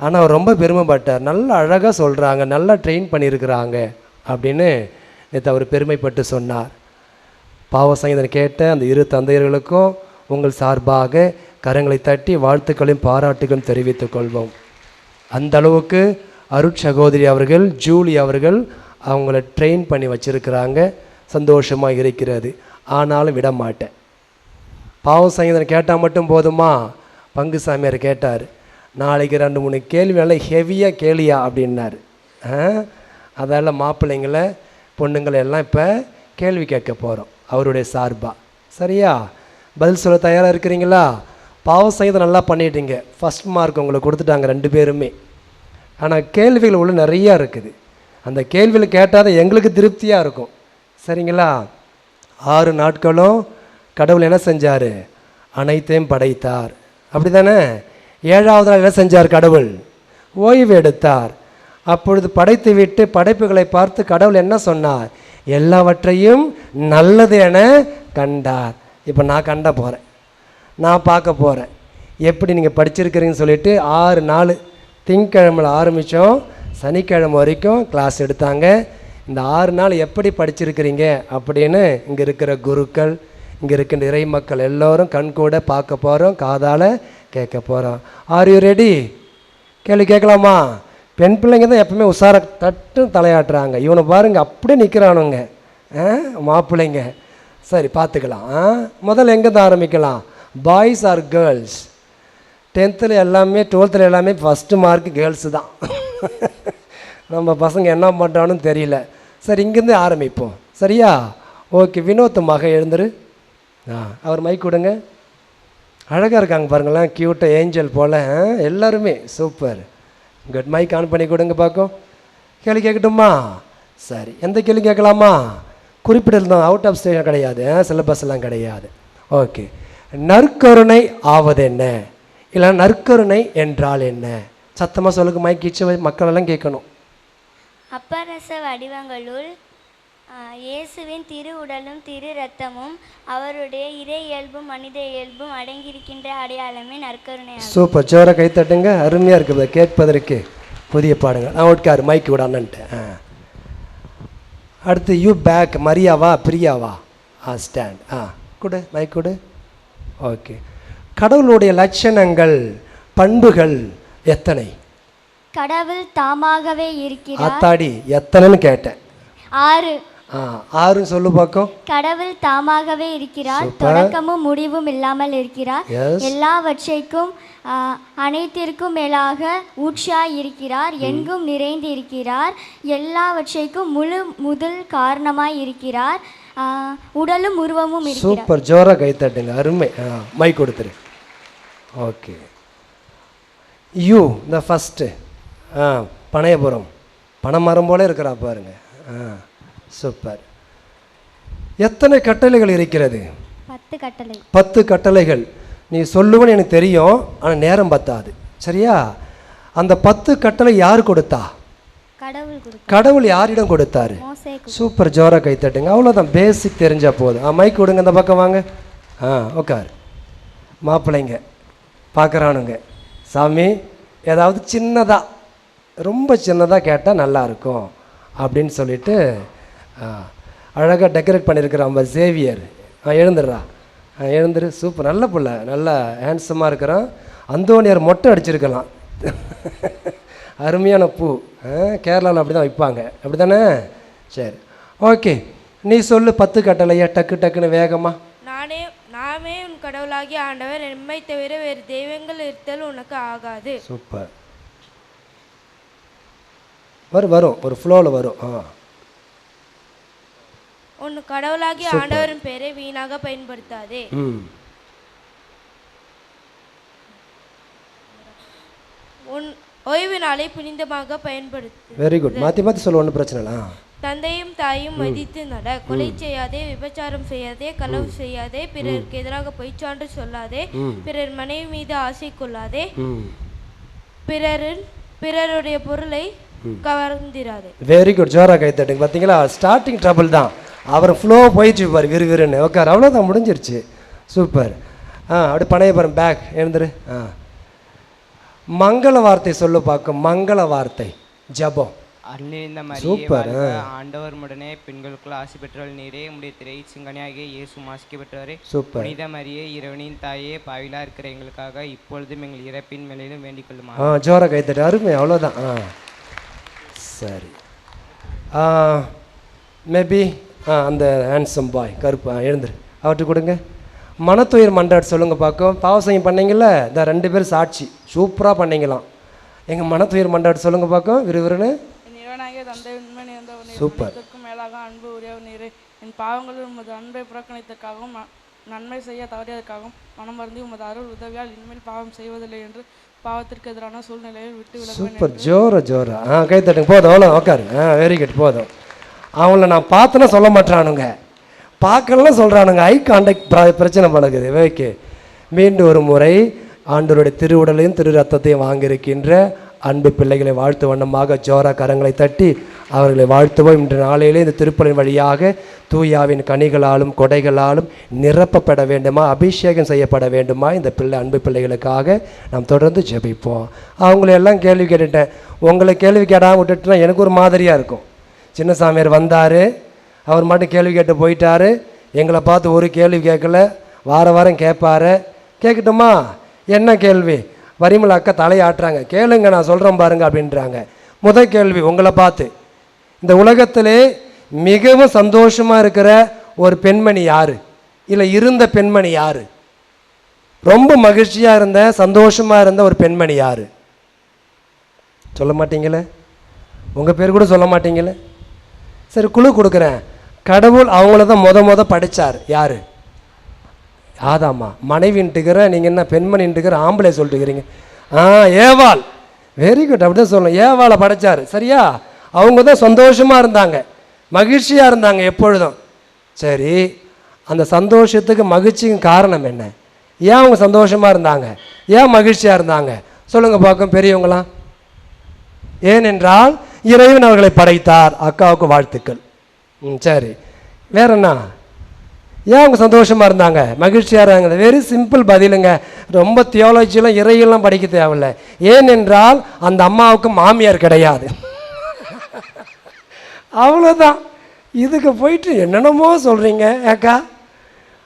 ஆனால் ரொம்ப பெருமைப்பட்டார். நல்லா அழகாக சொல்கிறாங்க, நல்லா ட்ரெயின் பண்ணியிருக்கிறாங்க அப்படின்னு நேற்று அவர் பெருமைப்பட்டு சொன்னார். பாவ சங்கீதம் கேட்ட அந்த 2 தந்தையர்களுக்கும் உங்கள் சார்பாக கரங்களை தட்டி வாழ்த்துக்களையும் பாராட்டுகளும் தெரிவித்துக் கொள்வோம். அந்த அளவுக்கு அருட்சகோதரி அவர்கள் ஜூலி அவர்கள் அவங்கள ட்ரெயின் பண்ணி வச்சுருக்கிறாங்க. சந்தோஷமாக இருக்கிறது. ஆனாலும் விட மாட்டேன். பாவ சங்கீதம் கேட்டால் மட்டும் போதுமா? பங்கு சாமியார் கேட்டார், நாளைக்கு 2-3 கேள்வி நல்லா ஹெவியாக கேளியா அப்படின்னாரு. அதெல்லாம் மாப்பிள்ளைங்களை பொண்ணுங்களை எல்லாம் இப்போ கேள்வி கேட்க போகிறோம் அவருடைய சார்பாக. சரியா? பதில் சொல்ல தயாராக இருக்கிறீங்களா? பாவ சங்கீதம் நல்லா பண்ணிட்டீங்க, ஃபஸ்ட் மார்க் உங்களுக்கு கொடுத்துட்டாங்க 2 பேருமே. ஆனால் கேள்விகள் உள்ள நிறையா இருக்குது. அந்த கேள்வியில் கேட்டால் தான் எங்களுக்கு திருப்தியாக இருக்கும். சரிங்களா? 6 நாட்களும் கடவுள் என்ன செஞ்சார்? அனைத்தையும் படைத்தார். அப்படி தானே? 7வது நாள் என்ன செஞ்சார்? கடவுள் ஓய்வு எடுத்தார். அப்பொழுது படைத்து விட்டு படைப்புகளை பார்த்து கடவுள் என்ன சொன்னார்? எல்லாவற்றையும் நல்லது என கண்டார். இப்போ நான் கண்ட போகிறேன், நான் பார்க்க போகிறேன் எப்படி நீங்கள் படிச்சிருக்கிறீங்கன்னு சொல்லிட்டு 6 நாள் திங்கக்கிழமையில் ஆரம்பித்தோம், சனிக்கிழமை வரைக்கும் கிளாஸ் எடுத்தாங்க. இந்த 6 நாள் எப்படி படிச்சிருக்கிறீங்க அப்படின்னு இங்கே இருக்கிற குருக்கள், இங்கே இருக்கின்ற இறை மக்கள் எல்லோரும் கண்கூட பார்க்க போகிறோம், காதால் கேட்க போகிறோம். Are you ready? கேள்வி கேட்கலாமா? பெண் பிள்ளைங்க தான் எப்பவுமே உஷார தட்டும் தலையாட்டுறாங்க. இவனை பாருங்க அப்படியே நிற்கிறானுங்க மாப்பிள்ளைங்க. சரி பார்த்துக்கலாம். முதல்ல எங்கே தான் ஆரம்பிக்கலாம்? Boys R girls? 10th எல்லாமே 12th எல்லாமே ஃபஸ்ட்டு மார்க்கு கேர்ள்ஸு தான். நம்ம பசங்க என்ன பண்ணுறான்னு தெரியல. சரி, இங்கேருந்து ஆரம்பிப்போம். சரியா? ஓகே, வினோத் மக எழுந்துரு. அவர் மைக் கொடுங்க. அழகாக இருக்காங்க பாருங்களேன், க்யூட்டாக ஏஞ்சல் போல். எல்லாருமே சூப்பர். குட். மைக் ஆன் பண்ணி கொடுங்க பார்க்கும். கேள்வி கேட்கட்டுமா? சரி, எந்த கேள்வி கேட்கலாமா? குறிப்பிட்டிருந்தோம், அவுட் ஆஃப் ஸ்டேஷன் கிடையாது, சிலபஸ்லாம் கிடையாது. ஓகே, நற்கருணை ஆவது என்ன, இல்லை நற்கருணை என்றால் என்ன? சத்தமாக சொல்லுங்க, மைக் கிச்சு மக்களெல்லாம் கேட்கணும். அப்பரச வடிவங்களுள் இயேசுவின் திரு உடலும் திரு இரத்தமும் அவருடைய இறை இயல்பும் மனித இயல்பும் அடங்கியிருக்கின்ற அடையாளமே நற்கருணை. சூப்பர், ஜோராக கை தட்டுங்க. அருமையாக இருக்குது கேட்பதற்கு. புதிய பாடுங்கள். நான் உட்காரு, மைக்கு விடான்னுட்டு. அடுத்து யூ பேக். மரியாவா பிரியாவா? ஸ்டாண்ட். கொடு, மைக் கொடு. ஓகே, கடவுளுடைய லட்சணங்கள் பண்புகள் எத்தனை? கடவுள் தாமாகவே இருக்கிறார். அத்தாடி, எத்தனைன்னு கேட்டேன். 6. 6 சொல்லு பார்க்கும். கடவுள் தாமாகவே இருக்கிறார், தொடக்கமும் முடிவும் இல்லாமல் இருக்கிறார், எல்லாவற்றைக்கும் அனைத்திற்கும் மேலாக ஊற்றாய் இருக்கிறார், எங்கும் நிறைந்து இருக்கிறார், எல்லாவற்றைக்கும் முதல் காரணமாய் இருக்கிறார், உடலும் உருவமும் இருக்கிறார். சூப்பர், ஜோரா கை தட்டுங்க. அருமை. மைக் கொடுத்துரு. Okay, you the first. Panaiyapuram பனைமரம் போல இருக்கிறா பாருங்க. சூப்பர். எத்தனை கட்டளைகள் இருக்கிறது? 10 கட்டளை. 10 கட்டளைகள். நீ சொல்லுவேன்னு எனக்கு தெரியும், ஆனால் நேரம் பத்தாது. சரியா? அந்த 10 கட்டளை யார் கொடுத்தா? கடவுள் யாரிடம் கொடுத்தாரு? சூப்பர், ஜோரா கை தட்டுங்க. அவ்வளோதான், பேசிக் தெரிஞ்சால் போதும். மைக் கொடுங்க, இந்த பக்கம் வாங்க. உட்கார். மாப்பிள்ளைங்க பார்க்குறானுங்க. சாமி, ஏதாவது சின்னதாக, ரொம்ப சின்னதாக கேட்டால் நல்லாயிருக்கும் அப்படின்னு சொல்லிட்டு அழகாக டெக்கரேட் பண்ணியிருக்கிற நம்ம சேவியர். எழுந்துடுறா, எழுந்துரு. சூப்பர், நல்ல பிள்ளை, நல்லா ஹேண்ட்ஸமாக இருக்கிறான். அந்தோனியார் மொட்டை அடிச்சிருக்கலாம். அருமையான பூ. கேரளாவில் அப்படி தான் வைப்பாங்க, அப்படி தானே? சரி, ஓகே, நீ சொல்லு 10 கட்டளையா, டக்கு டக்குன்னு வேகமாக. நாமே உன் கடவுளாகிய ஆண்டவர், எம்மை தவிர வேறு தெய்வங்கள் இருத்தல் உனக்கு ஆகாது. சூப்பர். வரும் ஒரு ஃப்ளோவில் வரும். உன் கடவுளாகிய ஆண்டவரின் பெயரை வீணாக பயன்படுத்தாதே. உன் ஓய்வு நாளை புனிதமாக பயன்படுத்து. Very good. மாற்றி சொல்ல, ஒன்றும் பிரச்சனை இல்லை. தந்தையும் தாயும் மதித்து நட. கொலை செய்யாதே, விபச்சாரம் செய்யாதே, களவு செய்யாதே, பிறருக்கு எதிராக பொய்ச்சான்று சொல்லாதே, பிறர் மனைவி மீது ஆசை கொள்ளாதே, பிறருடைய பொருளை கவர்ந்திராதே. வெரி குட், ஜோரா கை தட்டுங்க. பார்த்தீங்களா, ஸ்டார்டிங் ட்ரபிள் தான், அவர் ஃப்ளோ போயிட்டு இருப்பார் விறுவிறுன்னு. ஓகே, அவ்வளோதான், முடிஞ்சிருச்சு. சூப்பர். அப்படி பனையபுரம் பேக் எழுந்துரு. மங்கள வார்த்தை சொல்லு பார்க்கும். மங்கள வார்த்தை ஜபம். சூப்பர். ஆண்டவர் உடனே பெண்களுக்குள் ஆசி பெற்றவள் நீரே, உடைய திரை சிங்கனியாகிய இயேசு மாசிக்க பெற்றவரே. சூப்பர். புனித மரியே, இறைவனின் தாயே, பாவிலா இருக்கிற எங்களுக்காக இப்பொழுதும் எங்கள் இறப்பின் மேலும் வேண்டிக் கொள்ளுமா. ஜோரா கை தட்டு. அருமை, அவ்வளோதான். சரி, மேபி அந்த ஹேண்ட்ஸம் பாய் கருப்பு எழுந்துரு, அவர்கிட்ட கொடுங்க. மனத்துயர் மன்றாடு சொல்லுங்க பார்க்கும். பாவசயம் பண்ணீங்கல்ல, இந்த 2 பேர் சாட்சி, சூப்பராக பண்ணீங்களாம். எங்கள் மனத்துயர் மன்றாடு சொல்லுங்க பார்க்கும், விறுவிறுன்னு. சூப்பர். மேலாக அன்பு உரியவர் நீரே, என் பாவங்களில் உமது அன்பை புறக்கணித்தற்காகவும் நன்மை செய்ய தவறியதற்காகவும் மனம் வருந்தி உமது அருள் உதவியால் இனிமேல் பாவம் செய்வதில்லை என்று பாவத்திற்கு எதிரான சூழ்நிலையில் விட்டு விலக. சூப்பர், ஜோரா. கை தட்டுங்க. போதும், அவ்வளோ உட்காரு. வெரி குட், போதும். அவங்கள நான் பார்த்தேன்னா சொல்ல மாட்டானுங்க, பார்க்கலாம் சொல்கிறானுங்க. ஐ கான்டாக்ட் பிரச்சனை பழகுது. ஓகே, மீண்டும் ஒரு முறை ஆண்டவருடைய திருவுடலையும் திரு ரத்தத்தையும் வாங்கியிருக்கின்ற அன்பு பிள்ளைகளை வாழ்த்து வண்ணமாக ஜோரா கரங்களை தட்டி அவர்களை வாழ்த்துவோம். இன்று நாளையிலே இந்த திருப்பலின் வழியாக தூயாவின் கனிகளாலும் கொடைகளாலும் நிரப்பப்பட வேண்டுமா, அபிஷேகம் செய்யப்பட வேண்டுமா, இந்த அன்பு பிள்ளைகளுக்காக நாம் தொடர்ந்து ஜெபிப்போம். அவங்களெல்லாம் கேள்வி கேட்டுட்டேன். உங்களை கேள்வி கேடாமல் விட்டுட்டுனா எனக்கு ஒரு மாதிரியாக இருக்கும். சின்ன சாமியார் வந்தார், அவர் மட்டும் கேள்வி கேட்டு போயிட்டார். எங்களை பார்த்து ஒரு கேள்வி கேட்கல, வாரம் கேட்பார். கேட்கட்டுமா? என்ன கேள்வி? வரிமலை அக்கா தலையாட்டுறாங்க. கேளுங்க, நான் சொல்கிறேன் பாருங்க அப்படின்றாங்க. முதல் கேள்வி உங்களை பார்த்து, இந்த உலகத்திலே மிகவும் சந்தோஷமாக இருக்கிற ஒரு பெண்மணி யார், இல்லை இருந்த பெண்மணி யார்? ரொம்ப மகிழ்ச்சியாக இருந்த சந்தோஷமாக இருந்த ஒரு பெண்மணி யார்? சொல்ல மாட்டீங்களே, உங்கள் பேர் கூட சொல்ல மாட்டீங்களே. சரி, குழு கொடுக்குறேன். கடவுள் அவங்கள தான் முத படைச்சார். யார்? ஆதாமா. மனைவின்ட்டுக்கிற நீங்கள் என்ன பெண்மணின்ட்டுக்கிற ஆம்பளை சொல்லிட்டுக்கிறீங்க? ஏவாள். வெரி குட், அப்படி தான் சொல்லணும். ஏவாளை படைச்சார். சரியா? அவங்க தான் சந்தோஷமாக இருந்தாங்க, மகிழ்ச்சியாக இருந்தாங்க எப்பொழுதும். சரி, அந்த சந்தோஷத்துக்கு மகிழ்ச்சிக்கும் காரணம் என்ன? ஏன் அவங்க சந்தோஷமாக இருந்தாங்க, ஏன் மகிழ்ச்சியாக இருந்தாங்க? சொல்லுங்கள் பார்க்கும் பெரியவங்களாம். ஏனென்றால் இறைவன் அவர்களை படைத்தார். அக்காவுக்கு வாழ்த்துக்கள். சரி, வேற என்ன? ஏன் அவங்க சந்தோஷமாக இருந்தாங்க, மகிழ்ச்சியாக இருந்தாங்க? வெரி சிம்பிள் பதிலுங்க. ரொம்ப தியாலஜிலாம் இறையெல்லாம் படிக்க தேவையில்லை. ஏனென்றால் அந்த அம்மாவுக்கு மாமியார் கிடையாது. அவ்வளோதான். இதுக்கு போயிட்டு என்னென்னமோ சொல்கிறீங்க ஏக்கா.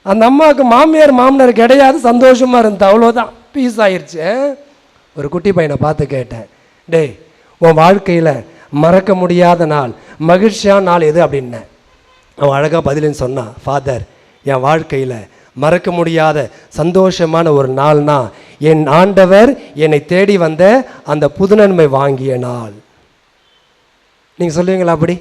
அந்த அம்மாவுக்கு மாமியார் கிடையாது, சந்தோஷமாக இருந்தது. அவ்வளோதான், பீஸ் ஆயிடுச்சு. ஒரு குட்டி பையனை பார்த்து கேட்டேன், டேய் உன் வாழ்க்கையில் மறக்க முடியாத நாள், மகிழ்ச்சியான நாள் எது அப்படின்னேன். அவன் அழகாக பதிலுன்னு சொன்னான், ஃபாதர் என் வாழ்க்கையில் மறக்க முடியாத சந்தோஷமான ஒரு நாள்னா என் ஆண்டவர் என்னை தேடி வந்த அந்த புதுநன்மை வாங்கிய நாள். நீங்கள் சொல்லுவீங்களா அப்படி?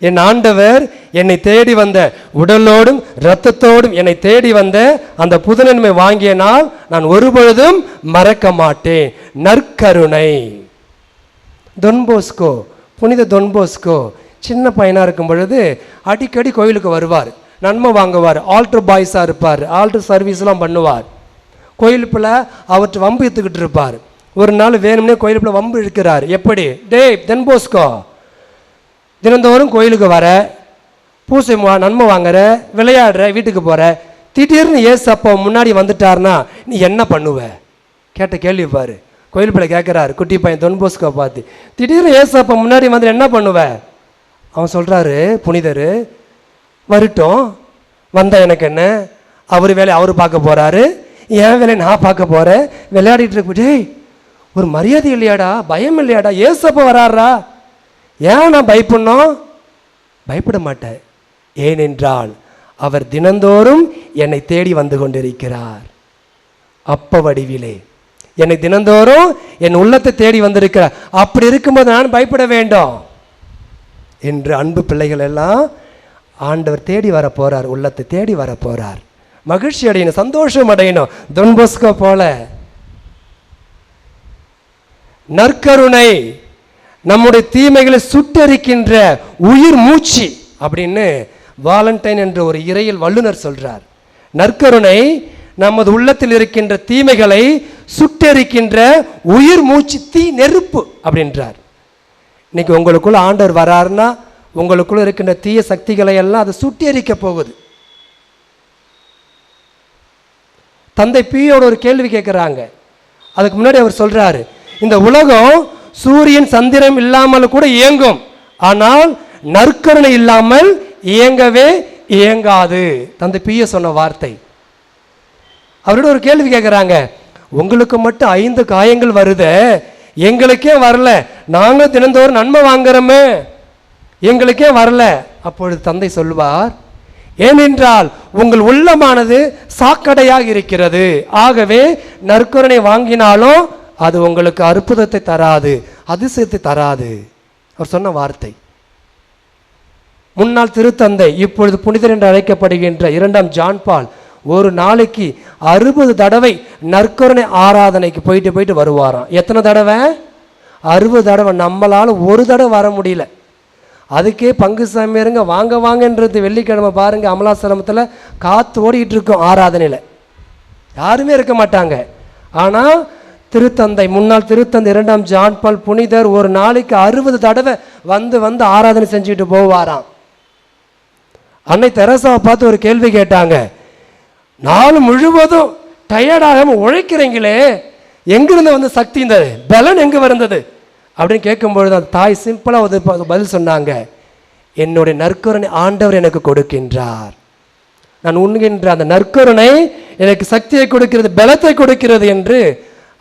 என் ஆண்டவர் என்னை தேடி வந்த, உடலோடும் இரத்தத்தோடும் என்னை தேடி வந்த அந்த புதுநன்மை வாங்கிய நாள் நான் ஒருபொழுதும் மறக்க மாட்டேன். நற்கருணை. தொன்போஸ்கோ, புனித தொன்போஸ்கோ சின்ன பையனாக இருக்கும் பொழுது அடிக்கடி கோயிலுக்கு வருவார், நன்மை வாங்குவார், ஆல்டர் பாய்ஸாக இருப்பார், ஆல்டர் சர்வீஸ்லாம் பண்ணுவார். கோயிலுக்குள்ள அவற்றை வம்பு எடுத்துக்கிட்டு இருப்பார். ஒரு நாள் வேணும்னே கோயிலுக்குள்ள வம்பு இழுக்கிறார். எப்படி? டேய் தென்போஸ்கோ, தினந்தோறும் கோயிலுக்கு வர, பூசை நன்மை வாங்குற, விளையாடுற, வீட்டுக்கு போகிற, திடீர்னு ஏசப்பா முன்னாடி வந்துட்டார்னா நீ என்ன பண்ணுவ? கேட்ட கேள்வி பாரு. கோயில் பிள்ளை கேட்குறாரு குட்டி பையன் தொன்போஸ்கோ பார்த்து, திடீர்னு ஏசப்பா முன்னாடி வந்து என்ன பண்ணுவ? அவன் சொல்கிறாரு, புனிதர் வரட்டும், வந்தால் எனக்கு என்ன, அவர் வேலையை அவர் பார்க்க போகிறாரு, என் வேலையை நான் பார்க்க போகிறேன், விளையாடிட்டு இருக்க. டேய் ஒரு மரியாதை இல்லையாடா, பயம் இல்லையாடா, ஏசப்பா வராறா, ஏன் நான் பயப்படணும்? பயப்பட மாட்டேன். ஏனென்றால் அவர் தினந்தோறும் என்னை தேடி வந்து கொண்டிருக்கிறார். அப்ப வடிவிலே என்னை தினந்தோறும் என் உள்ளத்தை தேடி வந்திருக்கிறார். அப்படி இருக்கும்போது நான் பயப்பட வேண்டும் என்று அன்பு பிள்ளைகள் எல்லாம் ஆண்டவர் தேடி வர போறார், உள்ளத்தை தேடி வர போறார். மகிழ்ச்சி அடையணும், சந்தோஷம் அடையணும். தொன்போஸ்கோ போல. நற்கருணை நம்முடைய தீமைகளை சுட்டரிக்கின்ற உயிர் மூச்சு அப்படின்னு வாலண்டைன் என்ற ஒரு இறையில் வல்லுனர் சொல்றார். நற்கருணை நமது உள்ளத்தில் இருக்கின்ற தீமைகளை சுட்டரிக்கின்ற உயிர் மூச்சு, தீ நெருப்பு அப்படின்றார். இன்னைக்கு உங்களுக்குள்ள ஆண்டவர் வராருன்னா உங்களுக்குள்ள இருக்கின்ற தீய சக்திகளை எல்லாம் அதை சுட்டரிக்க போகுது. தந்தை பியோட ஒரு கேள்வி கேட்குறாங்க. அதுக்கு முன்னாடி அவர் சொல்றாரு, இந்த உலகம் சூரியன் சந்திரன் இல்லாமல் கூட இயங்கும், ஆனால் நற்கருணை இல்லாமல் இயங்கவே இயங்காது. தந்தை பிய சொன்ன வார்த்தை. அவரோட ஒரு கேள்வி கேட்குறாங்க, உங்களுக்கு மட்டும் 5 காயங்கள் வருது, எங்களுக்கே வரல, நாங்கள் தினந்தோறும் நன்மை வாங்குறோமே, எங்களுக்கே வரல. அப்பொழுது தந்தை சொல்வார், ஏனென்றால் உங்கள் உள்ளமானது சாக்கடையாக இருக்கிறது, ஆகவே நற்கருணை வாங்கினாலும் அது உங்களுக்கு அற்புதத்தை தராது, அதிசயத்தை தராது. அவர் சொன்ன வார்த்தை. முன்னாள் திருத்தந்தை, இப்பொழுது புனிதர் என்று அழைக்கப்படுகின்ற 2ஆம் ஜான் பால் ஒரு நாளைக்கு 60 தடவை நற்கருணை ஆராதனைக்கு போயிட்டு வருவாராம். எத்தனை தடவை? 60 தடவை. நம்மளால் ஒரு தடவை வர முடியல. அதுக்கே பங்கு சாமியாருங்க வாங்க வாங்கன்றது வெள்ளிக்கிழமை பாருங்க, அமலாசிரமத்தில் காத்து ஓடிட்டு இருக்கும். ஆராதனையில் யாருமே இருக்க மாட்டாங்க. ஆனால் திருத்தந்தை, முன்னாள் திருத்தந்தை 2ஆம் ஜான் பால் புனிதர் ஒரு நாளைக்கு 60 தடவை வந்து ஆராதனை செஞ்சுக்கிட்டு போவாராம். அன்னை தெரசாவை பார்த்து ஒரு கேள்வி கேட்டாங்க, நாள் முழுவதும் டயர்டாகாமல் உழைக்கிறீங்களே, எங்கிருந்து வந்து சக்தி, இந்த பலன் எங்கே வந்தது அப்படின்னு கேட்கும்பொழுது அந்த தாய் சிம்பிளாக ஒரு பதில் சொன்னாங்க, என்னுடைய நற்கருணை ஆண்டவர் எனக்கு கொடுக்கின்றார், நான் உண்கின்ற அந்த நற்கருணை எனக்கு சக்தியை கொடுக்கிறது, பலத்தை கொடுக்கிறது என்று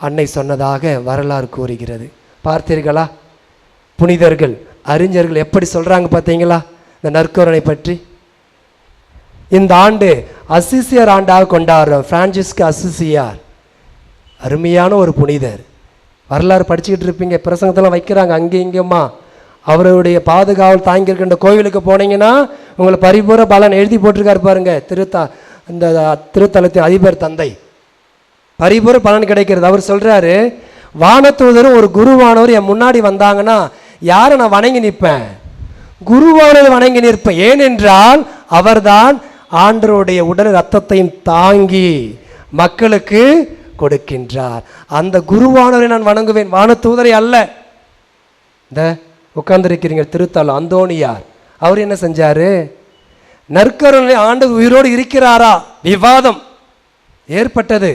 அன்னை சொன்னதாக வரலாறு கூறுகிறது. பார்த்தீர்களா? புனிதர்கள் அறிஞர்கள் எப்படி சொல்கிறாங்க பார்த்தீங்களா இந்த நற்கருணை பற்றி? இந்த ஆண்டு அசிசியார் ஆண்டாக கொண்டாடுறோம். பிரான்சிஸ்கு அசிசியார் அருமையான ஒரு புனிதர். வரலாறு படிச்சுக்கிட்டு இருப்பீங்க, பிரசங்கத்தெல்லாம் வைக்கிறாங்க அங்கே இங்கேம்மா. அவருடைய பாதுகாவல் தாங்கியிருக்கின்ற கோவிலுக்கு போனீங்கன்னா உங்களை பரிபூர பலன் எழுதி போட்டிருக்காரு பாருங்க. இந்த திருத்தலத்தின் அதிபர் தந்தை பரிபூர பலன் கிடைக்கிறது. அவர் சொல்கிறாரு, வானதூதரும் ஒரு குருவானவர் என் முன்னாடி வந்தாங்கன்னா யாரை நான் வணங்கி நிற்பேன்? குருவானவர் வணங்கி நிற்பேன். ஏனென்றால் அவர்தான் ஆண்டவருடைய உடல் இரத்தத்தையும் தாங்கி மக்களுக்கு கொடுக்கின்றார். அந்த குருவானவரை நான் வணங்குவேன், வானதூதரை அல்ல. இந்த உட்கார்ந்திருக்கிறீங்க திருத்தலம் அந்தோணியார், அவர் என்ன செஞ்சாரு? நற்கருணை ஆண்டு உயிரோடு இருக்கிறாரா விவாதம் ஏற்பட்டது.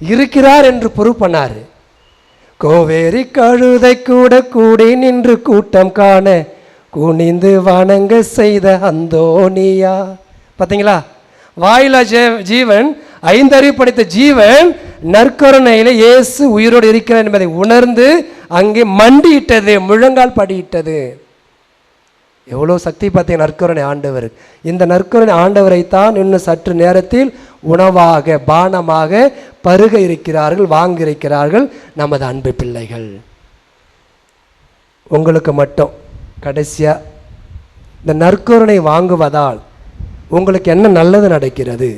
இருக்கிறார் என்று ப்ரூவ் பண்ணாரு. கோவேரி கழுதை கூட கூடி நின்று கூட்டம் காண குனிந்து வணங்க செய்த அந்தோணியா. பார்த்தீங்களா? வாயில ஜீவன், ஐந்தறிவு படைத்த ஜீவன் நற்கருணையில இயேசு உயிரோடு இருக்கிறார் என்பதை உணர்ந்து அங்கே மண்டியிட்டது, முழங்கால் படியிட்டது. எவ்வளோ சக்தி பார்த்தீங்க நற்கருணை ஆண்டவர். இந்த நற்கருணை ஆண்டவரைத்தான் இன்னும் சற்று நேரத்தில் உணவாக பானமாக பருக இருக்கிறார்கள், வாங்க இருக்கிறார்கள் நமது அன்பு பிள்ளைகள். உங்களுக்கு மட்டும் கடைசியாக இந்த நற்கருணை வாங்குவதால் உங்களுக்கு என்ன நல்லது நடக்கிறது?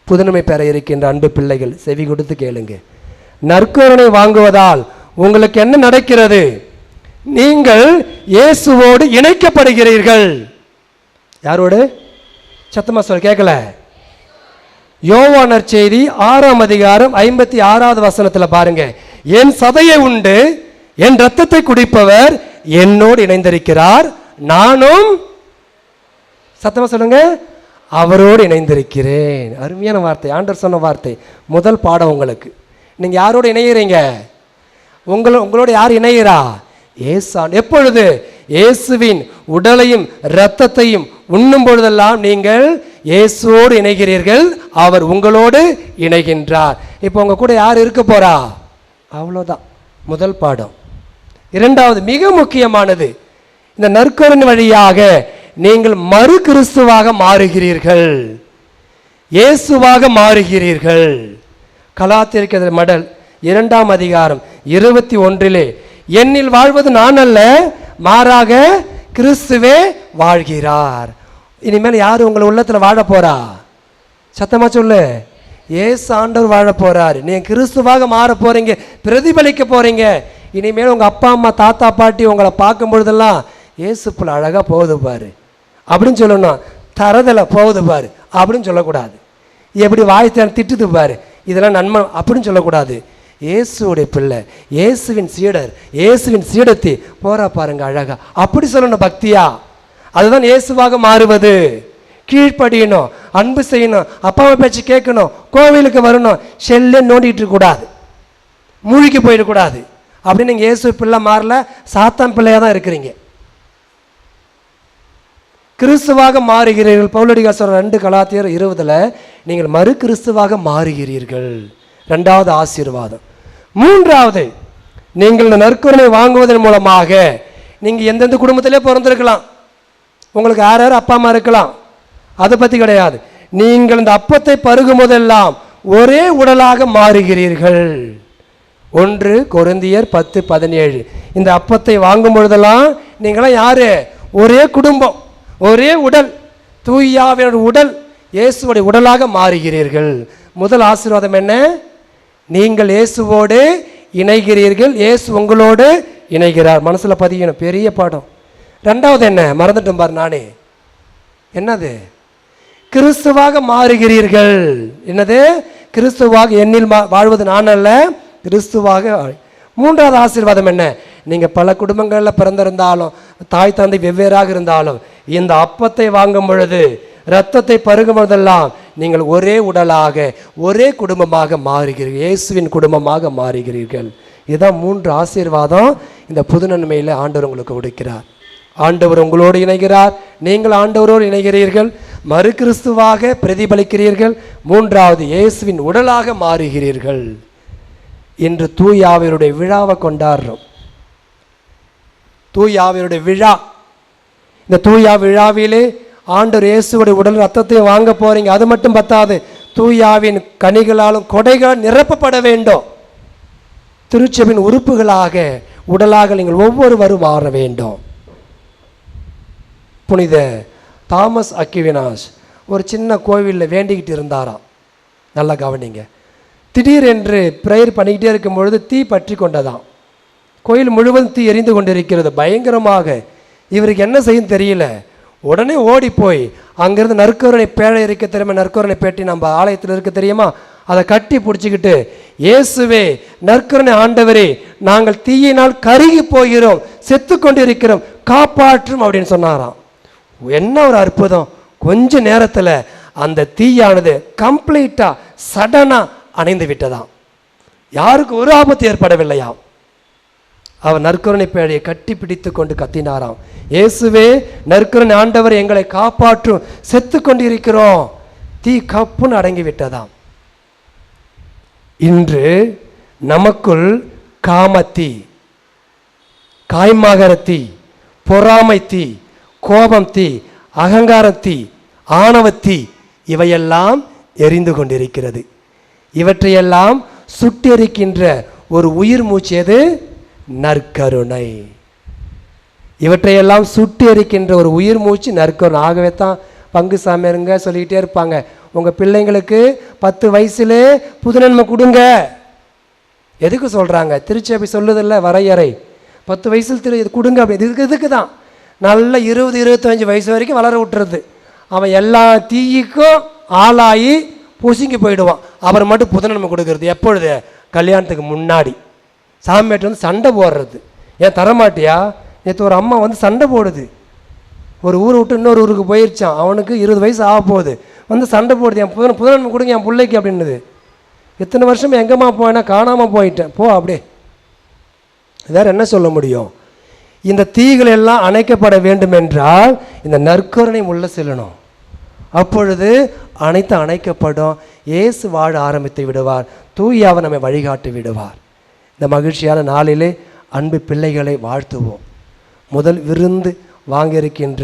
புதுநன்மை பெற இருக்கின்ற அன்பு பிள்ளைகள் செவி கொடுத்து கேளுங்க. நற்கருணை வாங்குவதால் உங்களுக்கு என்ன நடக்கிறது? நீங்கள் இயேசுவோடு இணைக்கப்படுகிறீர்கள். யாரோடு? சத்தமா சொல்ல, கேட்கல. யோவான் நற்செய்தி 6ஆம் அதிகாரம் 56வது வசனத்தில் பாருங்க. என் சதையை உண்டு என் இரத்தத்தை குடிப்பவர் என்னோடு இணைந்திருக்கிறார், நானும் சத்தமா சொல்லுங்க அவரோடு இணைந்திருக்கிறேன். அருமையான வார்த்தை, ஆண்டவர் சொன்ன வார்த்தை. முதல் பாடம் உங்களுக்கு. நீங்க யாரோடு இணைகிறீங்க? உங்களோட யார் இணைகிறா? இயேசான். எப்பொழுது? இயேசுவின் உடலையும் இரத்தத்தையும் உண்ணும் பொழுதெல்லாம் நீங்கள் இயேசுவோடு இணைகிறீர்கள், அவர் உங்களோடு இணைகின்றார். இப்போ உங்க கூட யார் இருக்க போறா? அவ்வளோதான் முதல் பாடம். இரண்டாவது மிக முக்கியமானது, இந்த நற்கருணை வழியாக நீங்கள் மறு கிறிஸ்துவாக மாறுகிறீர்கள், இயேசுவாக மாறுகிறீர்கள். கலாத்தியர் மடல் 2ஆம் அதிகாரம் 21 என்னில் வாழ்வது நான் அல்ல, மாறாக கிறிஸ்துவே வாழ்கிறார். இனிமேல் யார் உங்களை உள்ளத்தில் வாழ போறா? சத்தமா சொல்லு. இயேசு ஆண்டவர் வாழ போறாரு. நீங்க கிறிஸ்துவாக மாற போறீங்க, பிரதிபலிக்க போறீங்க. இனிமேல் உங்க அப்பா அம்மா தாத்தா பாட்டி உங்களை பார்க்கும் பொழுதெல்லாம் இயேசுப்புல அழகா போகுது பாரு அப்படின்னு சொல்லணும். தரதல போகுது பாரு அப்படின்னு சொல்லக்கூடாது. எப்படி வாய்த்த திட்டுது பாரு இதெல்லாம் நன்மை அப்படின்னு சொல்லக்கூடாது. இயேசுடைய பிள்ளை, இயேசுவின் சீடர், இயேசுவின் சீடத்தி போறா பாருங்க அழகா அப்படி சொல்லணும் பக்தியா. அதுதான் இயேசுவாக மாறுவது. கீழ்ப்படியணும், அன்பு செய்யணும், அப்பா அம்மா பேச்சு கேட்கணும், கோவிலுக்கு வரணும், செல்ல நோண்டிட்டு இருக்கக்கூடாது, மூழ்கி போயிடக்கூடாது. அப்படின்னு நீங்கள் இயேசு பிள்ளை மாறல, சாத்தான் பிள்ளையாக தான் இருக்கிறீங்க. கிறிஸ்துவாக மாறுகிறீர்கள். பவுலடிகார் சொல்ற 2 கலாத்தியர் 20 நீங்கள் மறு கிறிஸ்துவாக மாறுகிறீர்கள். 2வது ஆசீர்வாதம். 3வது, நீங்கள் இந்த நற்கருணை வாங்குவதன் மூலமாக நீங்கள் எந்தெந்த குடும்பத்திலே பிறந்திருக்கலாம், உங்களுக்கு யார் யார் அப்பா அம்மா இருக்கலாம், அதை பற்றி கிடையாது. நீங்கள் இந்த அப்பத்தை பருகும் போதெல்லாம் ஒரே உடலாக மாறுகிறீர்கள். 1 கொரிந்தியர் 10:17 இந்த அப்பத்தை வாங்கும் பொழுதெல்லாம் நீங்களாம் யாரு? ஒரே குடும்பம், ஒரே உடல், தூயாவின் உடல், இயேசுவோட உடலாக மாறுகிறீர்கள். முதல் ஆசீர்வாதம் என்ன? நீங்கள் இயேசுவோடு இணைகிறீர்கள், இயேசு உங்களோடு இணைகிறார். மனசில் பதியணும், பெரிய பாடம். 2வது என்ன? மறந்துட்டோம் பாரு நானே. என்னது? கிறிஸ்துவாக மாறுகிறீர்கள். என்னது? கிறிஸ்துவாக என்னில் வாழ்வது நான் அல்ல, கிறிஸ்துவாக. 3வது ஆசீர்வாதம் என்ன? நீங்கள் பல குடும்பங்களில் பிறந்திருந்தாலும், தாய் தந்தை வெவ்வேறாக இருந்தாலும், இந்த அப்பத்தை வாங்கும் பொழுது, இரத்தத்தை பருகும் பொழுதெல்லாம் நீங்கள் ஒரே உடலாக, ஒரே குடும்பமாக மாறுகிறீர்கள், இயேசுவின் குடும்பமாக மாறுகிறீர்கள். இதுதான் 3 ஆசீர்வாதம் இந்த புது நன்மையில் ஆண்டவர் உங்களுக்கு கொடுக்கிறார். ஆண்டவர் உங்களோடு இணைகிறார், நீங்கள் ஆண்டவரோடு இணைகிறீர்கள், மறு கிறிஸ்துவாக பிரதிபலிக்கிறீர்கள். 3வது இயேசுவின் உடலாக மாறுகிறீர்கள். இன்று தூயாவியருடைய விழாவை கொண்டாடுறோம். தூயாவியருடைய விழா. இந்த தூயா விழாவிலே ஆண்டவர் இயேசுவோட உடல் ரத்தத்தையும் வாங்க போறீங்க. அது மட்டும் பத்தாது, தூயாவின் கனிகளாலும் கொடைகளால் நிரப்பப்பட வேண்டும். திருச்சபையின் உறுப்புகளாக உடலாக நீங்கள் ஒவ்வொருவரும் மாற வேண்டும். புனித தாமஸ் அக்வினாஸ் ஒரு சின்ன கோவிலில் வேண்டிக்கிட்டு இருந்தாராம். நல்லா கவனிங்க. திடீரென்று ப்ரேயர் பண்ணிக்கிட்டே இருக்கும் பொழுது தீ பற்றி கொண்டதாம். கோயில் முழுவதும் தீ எரிந்து கொண்டிருக்கிறது பயங்கரமாக. இவருக்கு என்ன செய்யும் தெரியல. உடனே ஓடி போய் அங்கேருந்து நற்கருணை பேழை இருக்க தெரியுமா, நற்கருணை பேட்டி நம்ம ஆலயத்தில் இருக்க தெரியுமா, அதை கட்டி பிடிச்சிக்கிட்டு, இயேசுவே நற்கருணை ஆண்டவரே, நாங்கள் தீயினால் கருகி போகிறோம், செத்து கொண்டிருக்கிறோம், காப்பாற்றும் அப்படின்னு சொன்னாராம். என்ன ஒரு அற்புதம்! கொஞ்ச நேரத்தில் அந்த தீயானது கம்ப்ளீட்டாக சடனாக அணைந்து விட்டதாம். யாருக்கு ஒரு ஆபத்து ஏற்படவில்லையாம். அவர் நற்கருணை பேழையை கட்டி பிடித்து கொண்டு கத்தினாராம், இயேசுவே நற்கருணை ஆண்டவர் எங்களை காப்பாற்றும், செத்து கொண்டிருக்கிறோம். தீ கப்புன்னு அடங்கி விட்டதாம். இன்று நமக்குள் காமத்தீ, காய்மகரத்தீ, பொறாமை தீ, கோபம் தீ, அகங்காரத்தீ, ஆணவத்தீ இவையெல்லாம் எரிந்து கொண்டிருக்கிறது. இவற்றையெல்லாம் சுட்டெரிக்கின்ற ஒரு உயிர் மூச்சு எது? நற்கருணை. இவற்றையெல்லாம் சுட்டு எரிக்கின்ற ஒரு உயிர் மூச்சு நற்கருணை. ஆகவே தான் பங்கு சாமியாருங்க சொல்லிக்கிட்டே இருப்பாங்க, உங்கள் பிள்ளைங்களுக்கு 10 வயசுலே புதுநன்மை கொடுங்க. எதுக்கு சொல்கிறாங்க? திருச்சபை சொல்லுதில்ல வரையறை, 10 வயசில் இது கொடுங்க அப்படி. இதுக்கு தான் நல்ல 20-25 வயசு வரைக்கும் வளர விட்டுறது. அவன் எல்லா தீய்க்கும் ஆளாகி பொசுங்கி போயிடுவான். அவர் மட்டும் புதுநன்மை கொடுக்கறது எப்பொழுது? கல்யாணத்துக்கு முன்னாடி. சாமியாட்டு வந்து சண்டை போடுறது, ஏன் தரமாட்டியா? நேற்று ஒரு அம்மா வந்து சண்டை போடுது. ஒரு ஊரை விட்டு இன்னொரு ஊருக்கு போயிடுச்சான், அவனுக்கு 20 வயசு ஆக போகுது, வந்து சண்டை போடுது, என் புதுநன்மை கொடுங்க என் பிள்ளைக்கு அப்படின்னுது. எத்தனை வருஷம் எங்கேம்மா போயினா? காணாமல் போயிட்டேன். போ அப்படியே. வேறு என்ன சொல்ல முடியும்? இந்த தீகள் எல்லாம் அணைக்கப்பட வேண்டும் என்றால் இந்த நற்கருணை உள்ள செல்லணும். அப்பொழுது அனைத்து அணைக்கப்படும். இயேசு வாழ ஆரம்பித்து விடுவார். தூயாவை நம்மை வழிகாட்டி விடுவார். இந்த மகிழ்ச்சியான நாளிலே அன்பு பிள்ளைகளை வாழ்த்துவோம். முதல் விருந்து வாங்கியிருக்கின்ற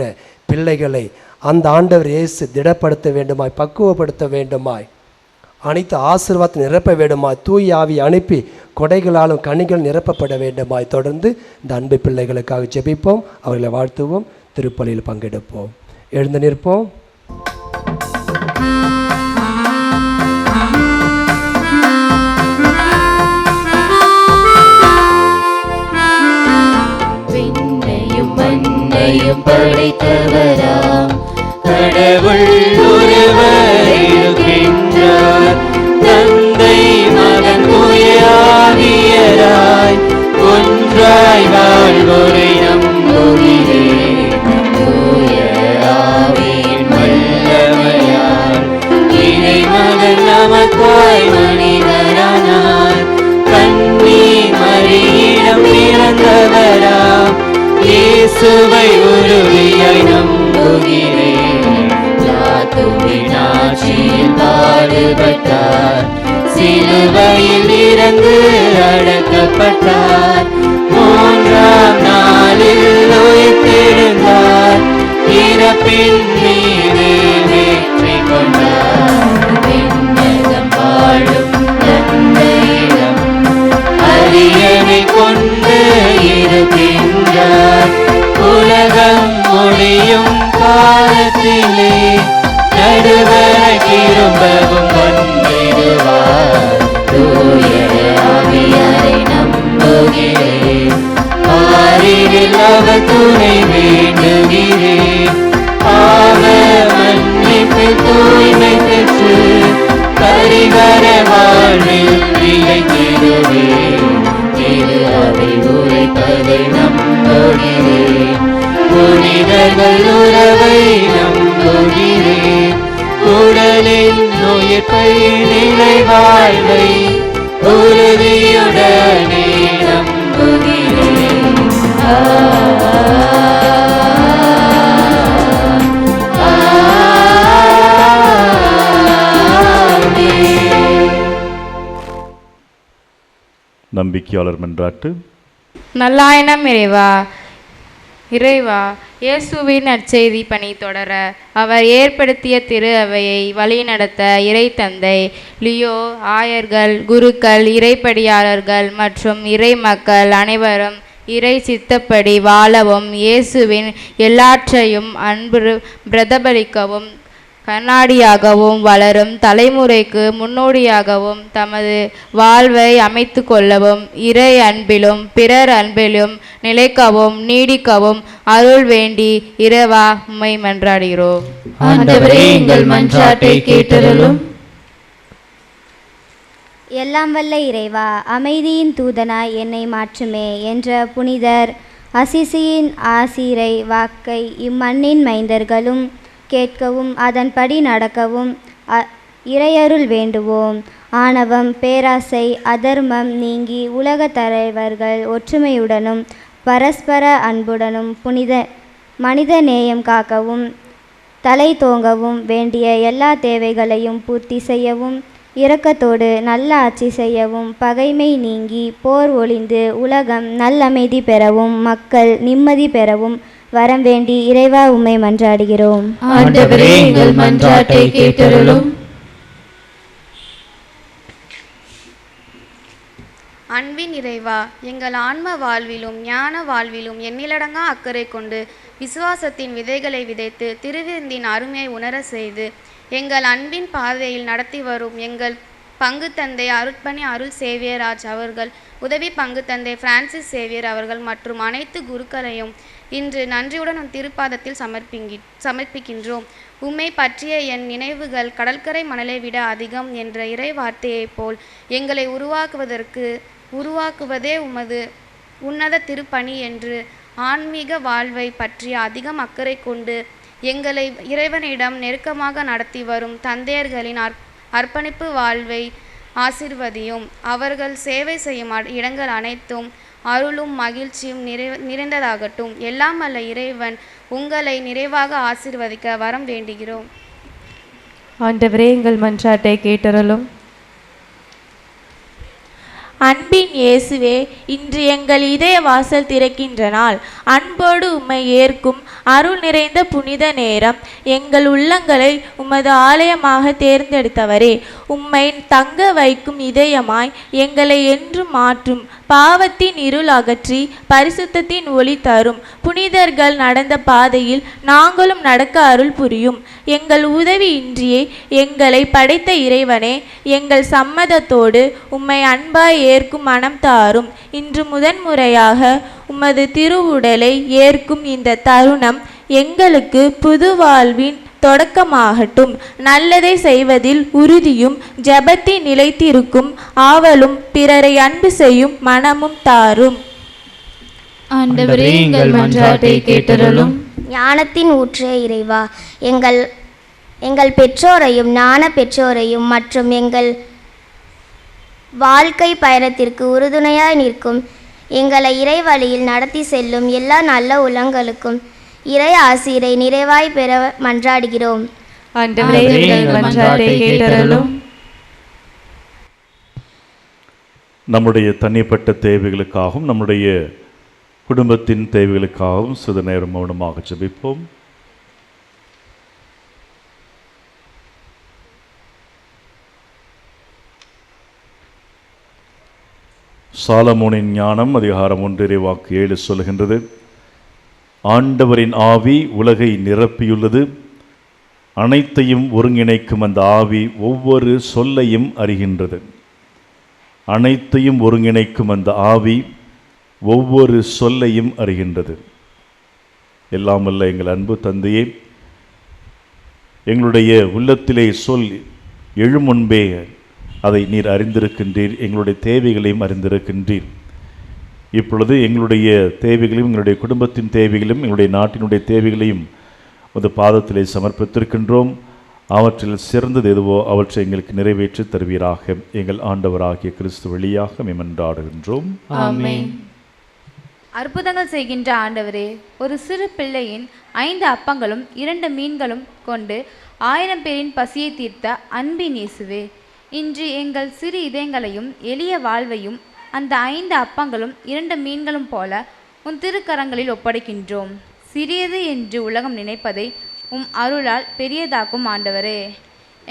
பிள்ளைகளை அந்த ஆண்டவர் இயேசு திடப்படுத்த வேண்டுமாய், பக்குவப்படுத்த வேண்டுமாய், அனைத்து ஆசீர்வாதத்தை நிரப்ப வேண்டுமாய், தூய் ஆவி அனுப்பி கொடைகளாலும் கனிகள் நிரப்பப்பட வேண்டுமாய் தொடர்ந்து இந்த அன்பு பிள்ளைகளுக்காக ஜெபிப்போம். அவர்களை வாழ்த்துவோம். திருப்பலியில் பங்கெடுப்போம். எழுந்து நிற்போம். படைத்தவராம் கடவுள் ஒருவர் இருக்கின்றார், தந்தை மகன் தூய ஆவியராய் ஒன்றாய் வாழ்வோரை நம்புகிறேன். தூய ஆவியின் வல்லமையால் இறை மகன் நமக்காய் மனிதரானார், கன்னி மரியிடம் பிறந்தவராம் இயேசுவை உறுதியாய் நம்புகிறேன். பிலாத்துவின் ஆட்சியில் பாடுபட்டார், சிலுவையில் இறந்து அடக்கப்பட்டார், 3ஆம் நாளில் உயிர்த்தெழுந்தார், இறப்பின் மீது வெற்றி கொண்டார். விண்ணகம் வாழும் தந்தையிடம் அரியணை கொண்டு இருக்கின்றார், உலகம் முடியும் காலத்திலே நடுவரை திரும்பவும் வந்திடுவார். தூய ஆவியாரை நம்புகிறேன், ஆரில் அவர் துணை வேண்டுகிறேன். பாவ மன்னிப்பில் தூய்மை பெற்று பரிவர வாழ்வில் நிலைத்திடுவேன். திரு அவை உரைப்பதை நம்புகிறேன், புனிதர்கள் உறவை நம்புகிறேன். உடலின் உயிர்ப்பை நிலை வாழ்வை உறுதியுடனே நம்புகிறேன். நம்பிக்கையாளர் மன்றாட்டு. நல்லாயனம் இறைவா, இயேசுவின் நற்செய்தி பணி தொடர அவர் ஏற்படுத்திய திரு அவையை வழிநடத்த இறை தந்தை லியோ, ஆயர்கள், குருக்கள், இறைப்படியாளர்கள் மற்றும் இறை மக்கள் அனைவரும் இறை சித்தப்படி வாழவும் இயேசுவின் எல்லாற்றையும் அன்பு பிரதிபலிக்கவும் கண்ணாடியாகவும் வளரும் தலைமுறைக்கு முன்னோடியாகவும் தமது வாழ்வை அமைத்து கொள்ளவும் இறை அன்பிலும் பிறர் அன்பிலும் நிலைக்கவும் நீடிக்கவும் அருள் வேண்டி இறைவா உம்மை மன்றாடுகிறோம். ஆண்டவரே, எங்கள் மன்றாட்டை கேட்டருளும். எல்லாம் வல்ல இறைவா, அமைதியின் தூதனாய் என்னை மாற்றுமே என்ற புனிதர் அசிசியின் ஆசிரை வாக்கை இம்மண்ணின் மைந்தர்களும் கேட்கவும் அதன்படி நடக்கவும் இறையருள் வேண்டுவோம். ஆணவம், பேராசை, அதர்மம் நீங்கி உலகத் தலைவர்கள் ஒற்றுமையுடனும் பரஸ்பர அன்புடனும் மனித நேயம் காக்கவும் தலை தோங்கவும் வேண்டிய எல்லா தேவைகளையும் பூர்த்தி செய்யவும் இரக்கத்தோடு நல்ல ஆட்சி செய்யவும் பகைமை நீங்கி போர் ஒழிந்து உலகம் நல்லமைதி பெறவும் மக்கள் நிம்மதி பெறவும் வரம் வேண்டி இறைவா உம்மை மன்றாடுகிறோம். ஆண்டவரே, எங்கள் மன்றாட்டை கேட்டருளும். அன்பின் இறைவா, எங்கள் ஆன்ம வாழ்விலும் ஞான வாழ்விலும் எண்ணிலடங்கா அக்கறை கொண்டு விசுவாசத்தின் விதைகளை விதைத்து திருவிருந்தின் அருமையை உணர செய்து எங்கள் அன்பின் பாதையில் நடத்தி வரும் எங்கள் பங்கு தந்தை அருட்பணி அருள் சேவியராஜ் அவர்கள், உதவி பங்கு தந்தை பிரான்சிஸ் சேவியர் அவர்கள் மற்றும் அனைத்து குருக்களையும் இன்று நன்றியுடன் திருப்பாதத்தில் சமர்ப்பிக்கின்றோம். உம்மை பற்றிய என் நினைவுகள் கடற்கரை மணலை விட அதிகம் என்ற இறை வார்த்தையைப் போல் எங்களை உருவாக்குவதே உமது உன்னத திருப்பணி என்று ஆன்மீக வாழ்வை பற்றி அதிகம் அக்கறை கொண்டு எங்களை இறைவனிடம் நெருக்கமாக நடத்தி வரும் தந்தையர்களின் அர்ப்பணிப்பு வாழ்வை ஆசிர்வதியும். அவர்கள் சேவை செய்யும் இடங்கள் அனைத்தும் அருளும் மகிழ்ச்சியும் நிறைந்ததாகட்டும். எல்லாம் அல்ல இறைவன் உங்களை நிறைவாக ஆசிர்வதிக்க வரம் வேண்டுகிறோம். ஆண்டவரே, எங்கள் மன்றாட்டை கேட்டருளும். அன்பின் இயேசுவே, இன்று எங்கள் இதய வாசல் திறக்கின்ற நாள். அன்போடு உம்மை ஏற்கும் அருள் நிறைந்த புனித நேரம். எங்கள் உள்ளங்களை உமது ஆலயமாக தேர்ந்தெடுத்தவரே, உம்மை தங்க வைக்கும் இதயமாய் எங்களை என்று மாற்றும். பாவத்தின் இருள் அகற்றி பரிசுத்தத்தின் ஒளி தரும். புனிதர்கள் நடந்த பாதையில் நாங்களும் நடக்க அருள் புரியும். எங்கள் உதவி இன்றியே எங்களை படைத்த இறைவனே, எங்கள் சம்மதத்தோடு உம்மை அன்பாய் ஏற்கும் மனம் தாரும். இன்று முதன்முறையாக உமது திருவுடலை ஏற்கும் இந்த தருணம் எங்களுக்கு புது வாழ்வின் தொடக்கமாகட்டும். நல்லதை செய்வதில் உறுதியும் ஜெபத்தில் நிலைத்திருக்கும் ஆவலும் பிறரை அன்பு செய்யும் மனமும் தாரும். ஆண்டவரே, எங்கள் மன்றாட்டை கேட்டருளும். ஞானத்தின் ஊற்றே இறைவா, எங்கள் பெற்றோரையும் ஞான பெற்றோரையும் மற்றும் எங்கள் வாழ்க்கை பயணத்திற்கு உறுதுணையாய் நிற்கும் எங்களை இறை வழியில் நடத்தி செல்லும் எல்லா நல்ல உள்ளங்களுக்கும் இறை ஆசிரை நிறைவாய் பெற மன்றாடுகிறோம். ஆண்டவரே, எங்கள் மன்றாட்டை கேட்டருளும். நம்முடைய தனிப்பட்ட தேவைகளுக்காகவும் நம்முடைய குடும்பத்தின் தேவைகளுக்காகவும் சிறிது நேரம் மௌனமாக ஜெபிப்போம். சாலமோனின் ஞானம் அதிகாரம் 1 வாக்கு 7 சொல்கின்றது, ஆண்டவரின் ஆவி உலகை நிரப்பியுள்ளது. அனைத்தையும் ஒருங்கிணைக்கும் அந்த ஆவி ஒவ்வொரு சொல்லையும் அறிகின்றது. அனைத்தையும் ஒருங்கிணைக்கும் அந்த ஆவி ஒவ்வொரு சொல்லையும் அறிகின்றது. எல்லாம் வல்ல எங்கள் அன்பு தந்தையே, எங்களுடைய உள்ளத்திலே சொல் எழும் முன்பே அதை நீர் அறிந்திருக்கின்றீர். எங்களுடைய தேவைகளையும் அறிந்திருக்கின்றீர். இப்பொழுது எங்களுடைய தேவைகளையும் எங்களுடைய குடும்பத்தின் தேவைகளையும் எங்களுடைய நாட்டினுடைய தேவைகளையும் ஒரு பாதத்திலே சமர்ப்பித்திருக்கின்றோம். அவற்றில் சிறந்தது எதுவோ அவற்றை எங்களுக்கு நிறைவேற்றி தருவீராக. எங்கள் ஆண்டவராகிய கிறிஸ்து வழியாக மன்றாடுகின்றோம். ஆமென். அற்புதங்கள் செய்கின்ற ஆண்டவரே, ஒரு சிறு பிள்ளையின் 5 அப்பங்களும் 2 மீன்களும் கொண்டு 1000 பேரின் பசியை தீர்த்த அன்பின் இயேசுவே, இன்று எங்கள் சிறு இதயங்களையும் எளிய வாழ்வையும் அந்த 5 அப்பங்களும் 2 மீன்களும் போல உன் திருக்கரங்களில் ஒப்படைக்கின்றோம். சிறியது என்று உலகம் நினைப்பதை உம் அருளால் பெரியதாக்கும் ஆண்டவரே.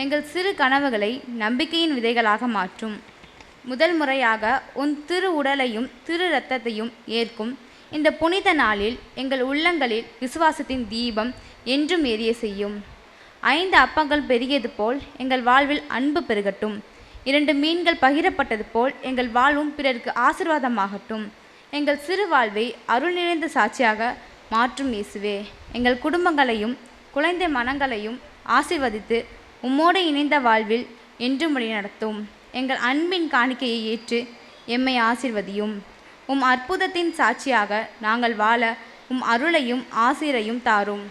எங்கள் சிறு கனவுகளை நம்பிக்கையின் விதைகளாக மாற்றும். முதல் முறையாக உன் திரு உடலையும் திரு இரத்தத்தையும் ஏற்கும் இந்த புனித நாளில் எங்கள் உள்ளங்களில் விசுவாசத்தின் தீபம் என்றும் எரிய செய்யும். 5 அப்பங்கள் பெருகியது போல் எங்கள் வாழ்வில் அன்பு பெருகட்டும். 2 மீன்கள் பகிரப்பட்டது போல் எங்கள் வாழ்வும் பிறருக்கு ஆசீர்வாதமாகட்டும். எங்கள் சிறு வாழ்வை அருள் நிறைந்த சாட்சியாக மாற்றும் இயேசுவே. எங்கள் குடும்பங்களையும் குழந்தை மனங்களையும் ஆசீர்வதித்து உம்மோடு இணைந்த வாழ்வில் என்றும் வழி நடத்தும். எங்கள் அன்பின் காணிக்கையை ஏற்று எம்மை ஆசீர்வதியும். உம் அற்புதத்தின் சாட்சியாக நாங்கள் வாழ உம் அருளையும் ஆசீரையும் தாரும்.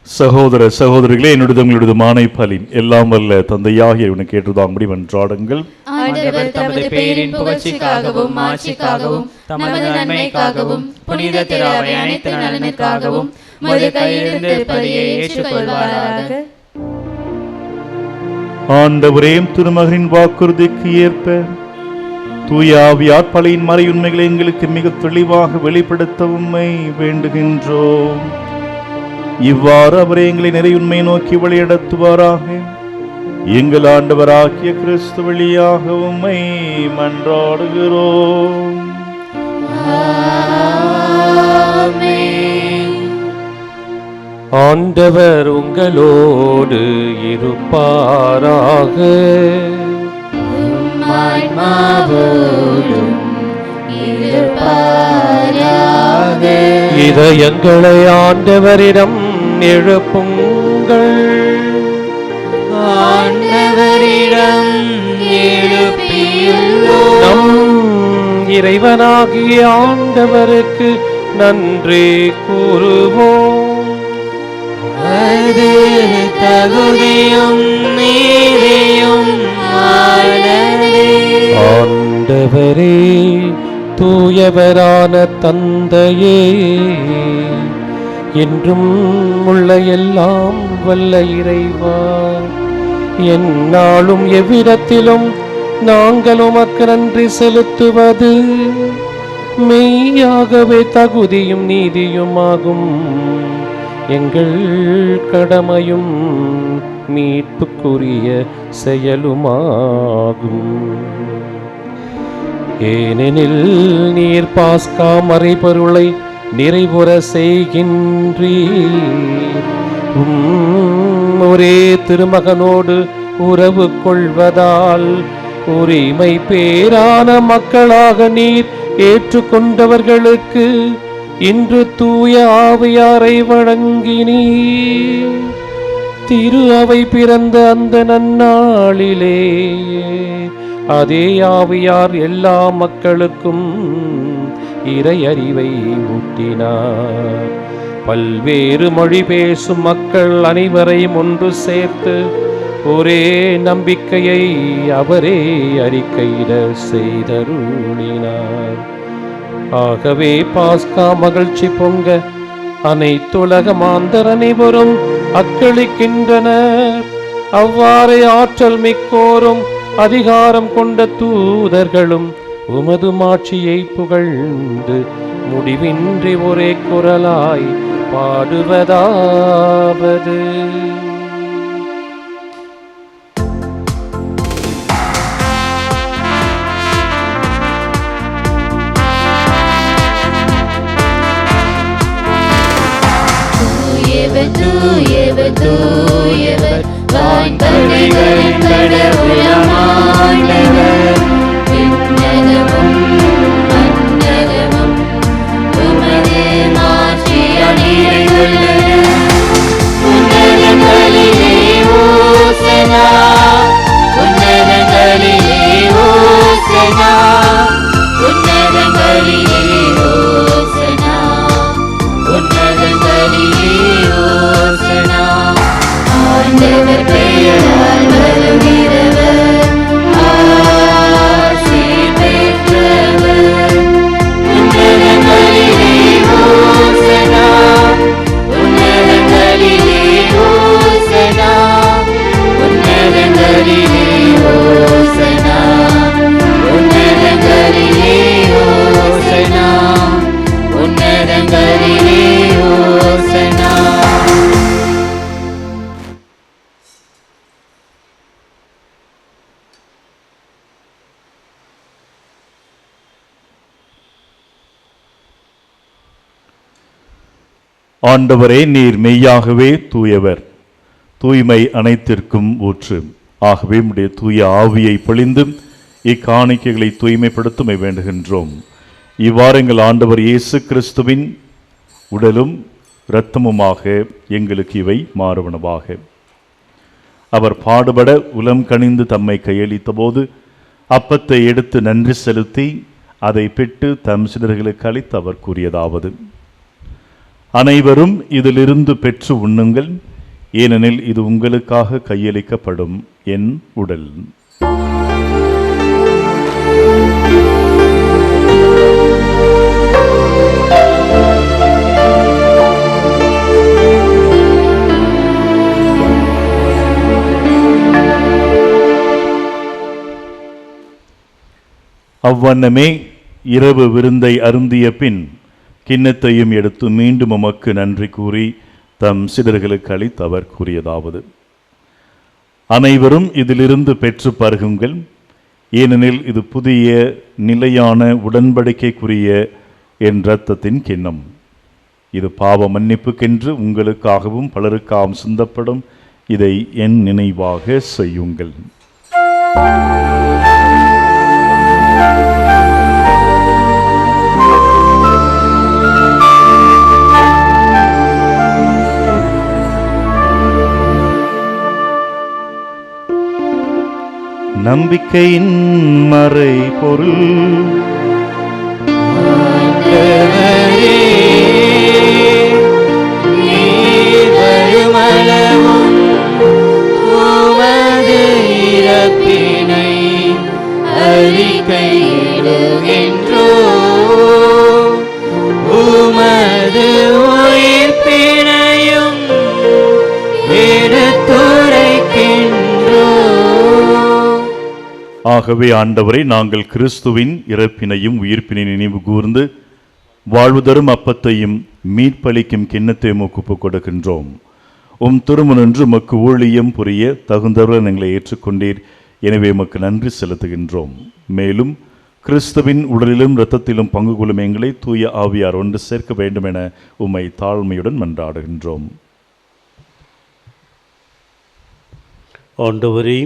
சகோதர சகோதரிகளே, என்னுடைய உங்களுடைய மானை பலின் எல்லாம் வல்ல தந்தையாகிய இவனுக்கு ஏற்றுதாம்படி மன்றாடுங்கள். ஆண்டவர் தமது பெயரின் புகழ்ச்சிக்காகவும் மாட்சிக்காகவும் நமது நன்மைக்காகவும் புனித திராவை அனைத்து நலனுக்காகவும் மது கையிலிருந்து பலியை ஏற்றுக்கொள்வாராக. ஆண்டவரே, திருமகனின் வாக்குறுதிக்கு ஏற்ப தூய ஆவியார் பலியின் மறையுண்மைகளை எங்களுக்கு மிக தெளிவாக வெளிப்படுத்த உம்மை வேண்டுகின்றோம். இவ்வாறு அவரை எங்களை நிறையுண்மை நோக்கி வழிநடத்துவாராக. எங்கள் ஆண்டவராகிய கிறிஸ்து வழியாக உம்மை மன்றாடுகிறோம். ஆண்டவர் உங்களோடு இருப்பாராக. இதயங்களை ஆண்டவரிடம் எழுப்புங்கள். ஆண்டவரிடம் எழுப்பியுள்ளோம். நம் இறைவனாகிய ஆண்டவருக்கு நன்றி கூறுவோம். அது தகுதியும் நீதியும் ஆனதே. ஆண்டவரே, தூயவரான தந்தையே, என்றும் உள்ள எல்லாம் வல்ல இறைவா, எந்நாளும் எவ்விடத்திலும் நாங்கள் உமக்கு நன்றி செலுத்துவது மெய்யாகவே தகுதியும் நீதியுமாகும். எங்கள் கடமையும் மீட்புக்குரிய செயலுமாகும். ஏனெனில் நீர் பாஸ்கா மறைபொருளை நிறைவுற செய்கின்றீர். ஒரே திருமகனோடு உறவு கொள்வதால் உரிமை பேரான மக்களாக நீர் ஏற்றுக்கொண்டவர்களுக்கு இன்று தூய ஆவியாரை வழங்கினீர். திரு அவை பிறந்த அந்த நன்னாளிலே அதே ஆவியார் எல்லா மக்களுக்கும் இறை அறிவை ஊட்டினார். பல்வேறு மொழி பேசும் மக்கள் அனைவரையும் ஒன்று சேர்த்து ஒரே நம்பிக்கையை அவரே அறிக்கையிட செய்தருளினார். ஆகவே பாஸ்கா மகிழ்ச்சி பொங்க அனைத்துலக மாந்தர் அனைவரும் அக்களிக்கின்றனர். அவ்வாறே ஆற்றல் மிக்கோரும் அதிகாரம் கொண்ட தூதர்களும் உமது மாட்சியை புகழ்ந்து முடிவின்றி ஒரே குரலாய் பாடுவதாவது: தூயவர் தூயவர் வான்படைகளின் கடவுளமாண்டவர், விண்ணகமும் மண்ணகமும் உமது மாட்சியால் நிறைந்துள்ளன. உன்னதங்களிலே ஓசனா, உன்னதங்களிலே ஓசனா, உன்னதங்களிலே ஓசனா, உன்னதங்களிலே ஓசனா. ஆண்டவர் பெயரால் வருகிறவர், ஆசி பெற்றவர். உன்னதங்களிலே ஓசனா, உன்னதங்களிலே ஓசனா, உன்னதங்களிலே ஓசனா, உன்னதங்களிலே ஓசனா, உன்னதங்களிலே ஓசனா. ஆண்டவரே, நீர் மெய்யாகவே தூயவர், தூய்மை அனைத்திற்கும் ஊற்று. ஆகவே உம்முடைய தூய ஆவியை பொழிந்து இக்காணிக்கைகளை தூய்மைப்படுத்துமை வேண்டுகின்றோம். இவ்வாறு எங்கள் ஆண்டவர் இயேசு கிறிஸ்துவின் உடலும் இரத்தமுமாக எங்களுக்கு இவை மாறுவனவாக. அவர் பாடுபட உலம் கனிந்து தம்மை கையளித்த போது அப்பத்தை எடுத்து நன்றி செலுத்தி அதை பிட்டு தம் சீடர்களுக்கு அளித்து அவர் கூறியதாவது: அனைவரும் இதிலிருந்து பெற்று உண்ணுங்கள், ஏனெனில் இது உங்களுக்காக கையளிக்கப்படும் என் உடல். அவ்வண்ணமே இரவு விருந்தை அருந்திய பின் கிண்ணத்தையும் எடுத்து மீண்டும் உமக்கு நன்றி கூறி தம் சீடர்களுக்கு அளித்து அவர் கூறியதாவது: அனைவரும் இதிலிருந்து பெற்று பருகுங்கள், ஏனெனில் இது புதிய நிலையான உடன்படிக்கைக்குரிய என் இரத்தத்தின் கிண்ணம். இது பாவ மன்னிப்புக்கென்று உங்களுக்காகவும் பலருக்காகவும் சிந்தப்படும். இதை என் நினைவாக செய்யுங்கள். நம்பிக்கையின் மறை பொருள் வருமளவும் உமது இறப்பினை அறிக்கையிடுகின்றோம், உமது உயிர்ப்பினையும் எடுத்துரைக்கின்றோம். ஆகவே ஆண்டவரை, நாங்கள் கிறிஸ்துவின் இறப்பினையும் உயிர்ப்பினை நினைவு கூர்ந்து வாழ்வு தரும் அப்பத்தையும் மீட்பளிக்கும் கிண்ணத்தையும் ஒப்புக் கொடுக்கின்றோம். உம் திருமுனின்று உமக்கு ஊழியம் புரிய தகுந்தவர்கள் எங்களை ஏற்றுக்கொண்டீர். எனவே உமக்கு நன்றி செலுத்துகின்றோம். மேலும் கிறிஸ்துவின் உடலிலும் இரத்தத்திலும் பங்கு கொள்ளும் எங்களை தூய ஆவியார் ஒன்று சேர்க்க வேண்டும் என உம்மை தாழ்மையுடன் மன்றாடுகின்றோம். ஆண்டவரே,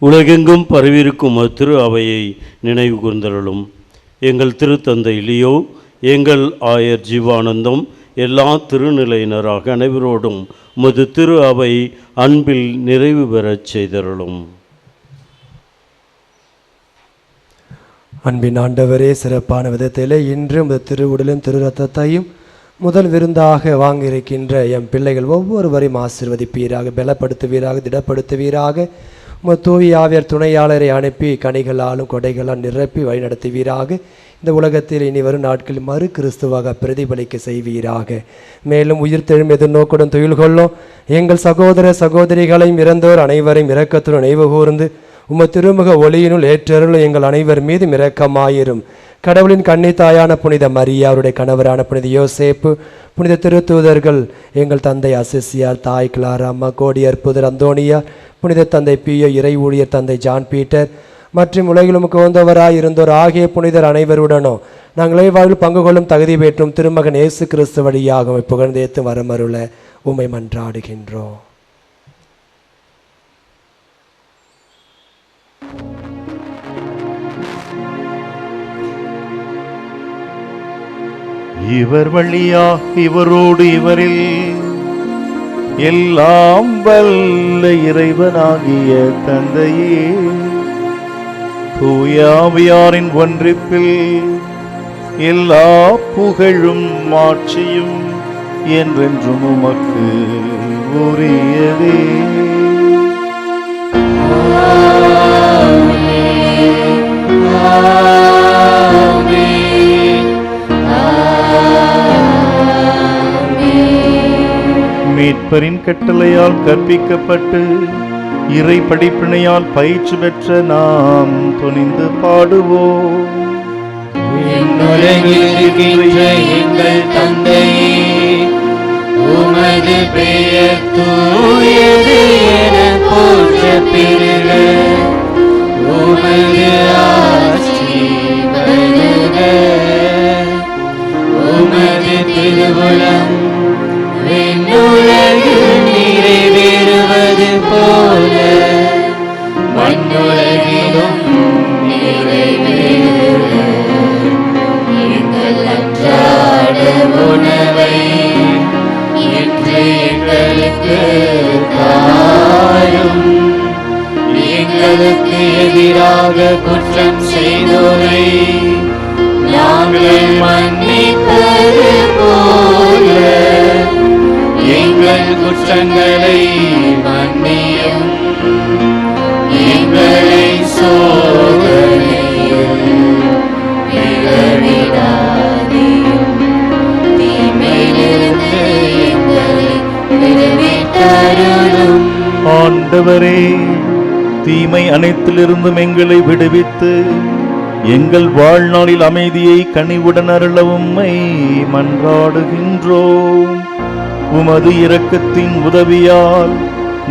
உலகெங்கும் பரவியிருக்கும் திரு அவையை நினைவு கூர்ந்தருளும். எங்கள் திருத்தந்தை லியோ, எங்கள் ஆயர் ஜீவானந்தம், எல்லா திருநிலையினராக அனைவரோடும் உமது திரு அவை அன்பில் நிறைவு பெறச் செய்தருளும். அன்பின் ஆண்டவரே, சிறப்பான விதத்திலே இன்று உமது திரு உடலும் திரு ரத்தத்தையும் முதல் விருந்தாக வாங்கியிருக்கின்ற என் பிள்ளைகள் ஒவ்வொருவரையும் ஆசீர்வதிப்பீராக, பலப்படுத்துவீராக, திடப்படுத்துவீராக. தூய ஆவியர் துணையாளரை அனுப்பி கனிகளாலும் கொடைகளால் நிரப்பி வழிநடத்துவீராக. இந்த உலகத்தில் இனி வரும் நாட்களில் மறு கிறிஸ்துவாக பிரதிபலிக்க செய்வீராக. மேலும் உயிர்த்தெழும் எதிர்நோக்குடன் துயில் கொள்ளும் எங்கள் சகோதர சகோதரிகளையும் இறந்தோர் அனைவரையும் இரக்கத்துடன் நினைவு கூர்ந்து திருமுக ஒளியினுள் ஏற்றருளும் எங்கள் அனைவர் மீது இரக்கமாயிரும். கடவுளின் கன்னித்தாயான புனித மரியா, அவருடைய கணவரான புனித யோசேப்பு, புனித திருத்தூதர்கள், எங்கள் தந்தை அசிசியார், தாய் கிளாரா, அம்மா கோடியர், புதர் அந்தோனியா, புனித தந்தை பியோ, இறை ஊழியர் தந்தை ஜான் பீட்டர் மற்றும் உலகிலும் உகந்தவராய் இருந்தோர் ஆகிய புனிதர் அனைவருடனோ நாங்கள் இறைவாழ்வில் பங்கு கொள்ளும் தகுதி பெற்றும் திருமகன் இயேசு கிறிஸ்து வழியாக புகழ்ந்தேத்து வரமருள உம்மை மன்றாடுகின்றோம். இவர் வழியா இவரோடு இவரில் எல்லாம் வல்ல இறைவனாகிய தந்தையே, தூய ஆவியாரின் ஒன்றிப்பில் எல்லா புகழும் மாட்சியும் என்றென்றும் உமக்கு உரியதே. மீட்பரின் கட்டளையால் கற்பிக்கப்பட்டு இறை படிப்பினையால் பயிற்சி பெற்ற நாம் துணிந்து பாடுவோம். எங்கள் தந்தையே, உமது பெயர் தூயது என போற்ற பெறுக. உமது ஆட்சி வருக. உமது திருவுளம் விண்ணுலகில் நிறைவேறுவது போல மண்ணுலகிலும் நிறைவேறுக. எங்கள் அன்றாட உணவை இன்று எங்களுக்கு தாரும். எங்களுக்கு எதிராக குற்றம் செய்தோரை நாங்கள் மன்னிப்பது போல எங்கள் குற்றங்களை மன்னியும். எங்களை சோதனையில் விழவிடாதேயும். தீமையிலிருந்து எங்களை விடுவித்தருளும். ஆண்டவரே, தீமை அனைத்திலிருந்தும் எங்களை விடுவித்து எங்கள் வாழ்நாளில் அமைதியை கனிவுடன் அருள உம்மை மன்றாடுகின்றோம். உமது இரக்கத்தின் உதவியால்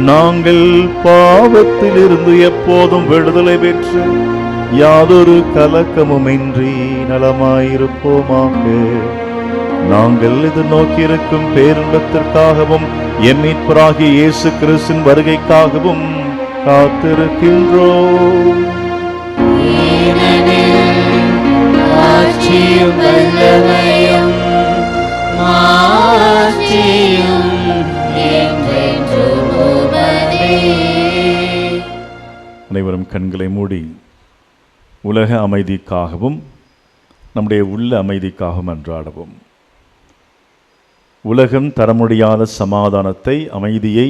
நாங்கள் பாவத்திலிருந்து எப்போதும் விடுதலை பெற்று யாதொரு கலக்கமுமின்றி நலமாயிருப்போமாக. நாங்கள் எதிர்நோக்கியிருக்கும் பேரின்பத்திற்காகவும் எம் மீட்பராகிய இயேசு கிறிஸ்துவின் வருகைக்காகவும் காத்திருக்கின்றோம். அனைவரும் கண்களை மூடி உலக அமைதிக்காகவும் நம்முடைய உள்ள அமைதிக்காகவும் அன்றாடவும். உலகம் தர முடியாத சமாதானத்தை, அமைதியை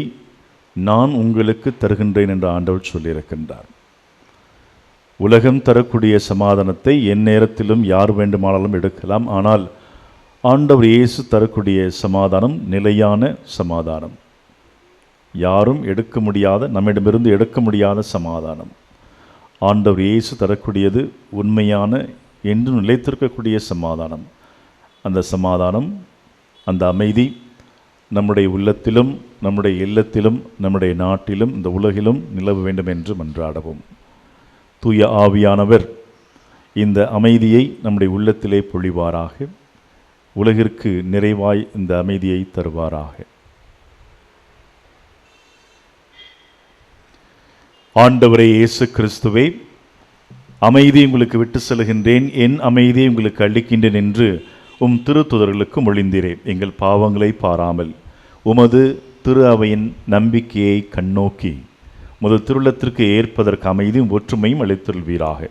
நான் உங்களுக்கு தருகின்றேன் என்று ஆண்டவர் சொல்லியிருக்கின்றார். உலகம் தரக்கூடிய சமாதானத்தை என் நேரத்திலும் யார் வேண்டுமானாலும் எடுக்கலாம். ஆனால் ஆண்டவர் இயேசு தரக்கூடிய சமாதானம் நிலையான சமாதானம், யாரும் எடுக்க முடியாத, நம்மிடமிருந்து எடுக்க முடியாத சமாதானம். ஆண்டவர் இயேசு தரக்கூடியது உண்மையான, என்று நிலைத்திருக்கக்கூடிய சமாதானம். அந்த சமாதானம், அந்த அமைதி நம்முடைய உள்ளத்திலும், நம்முடைய இல்லத்திலும், நம்முடைய நாட்டிலும், இந்த உலகிலும் நிலவ வேண்டும் என்று மன்றாடவும். தூய ஆவியானவர் இந்த அமைதியை நம்முடைய உள்ளத்திலே பொழிவாராக. உலகிற்கு நிறைவாய் இந்த அமைதியை தருவாராக. ஆண்டவரே இயேசு கிறிஸ்துவே, அமைதி உங்களுக்கு விட்டு செல்கின்றேன், என் அமைதியை உங்களுக்கு அளிக்கின்றேன் என்று உம் திருத்துதர்களுக்கு மொழிந்தீரேன். எங்கள் பாவங்களை பாராமல் உமது திரு அவையின் நம்பிக்கையை கண்ணோக்கி முதல் திருள்ளத்திற்கு ஏற்பதற்கு அமைதியும் ஒற்றுமையும் அளித்தருள்வீராக.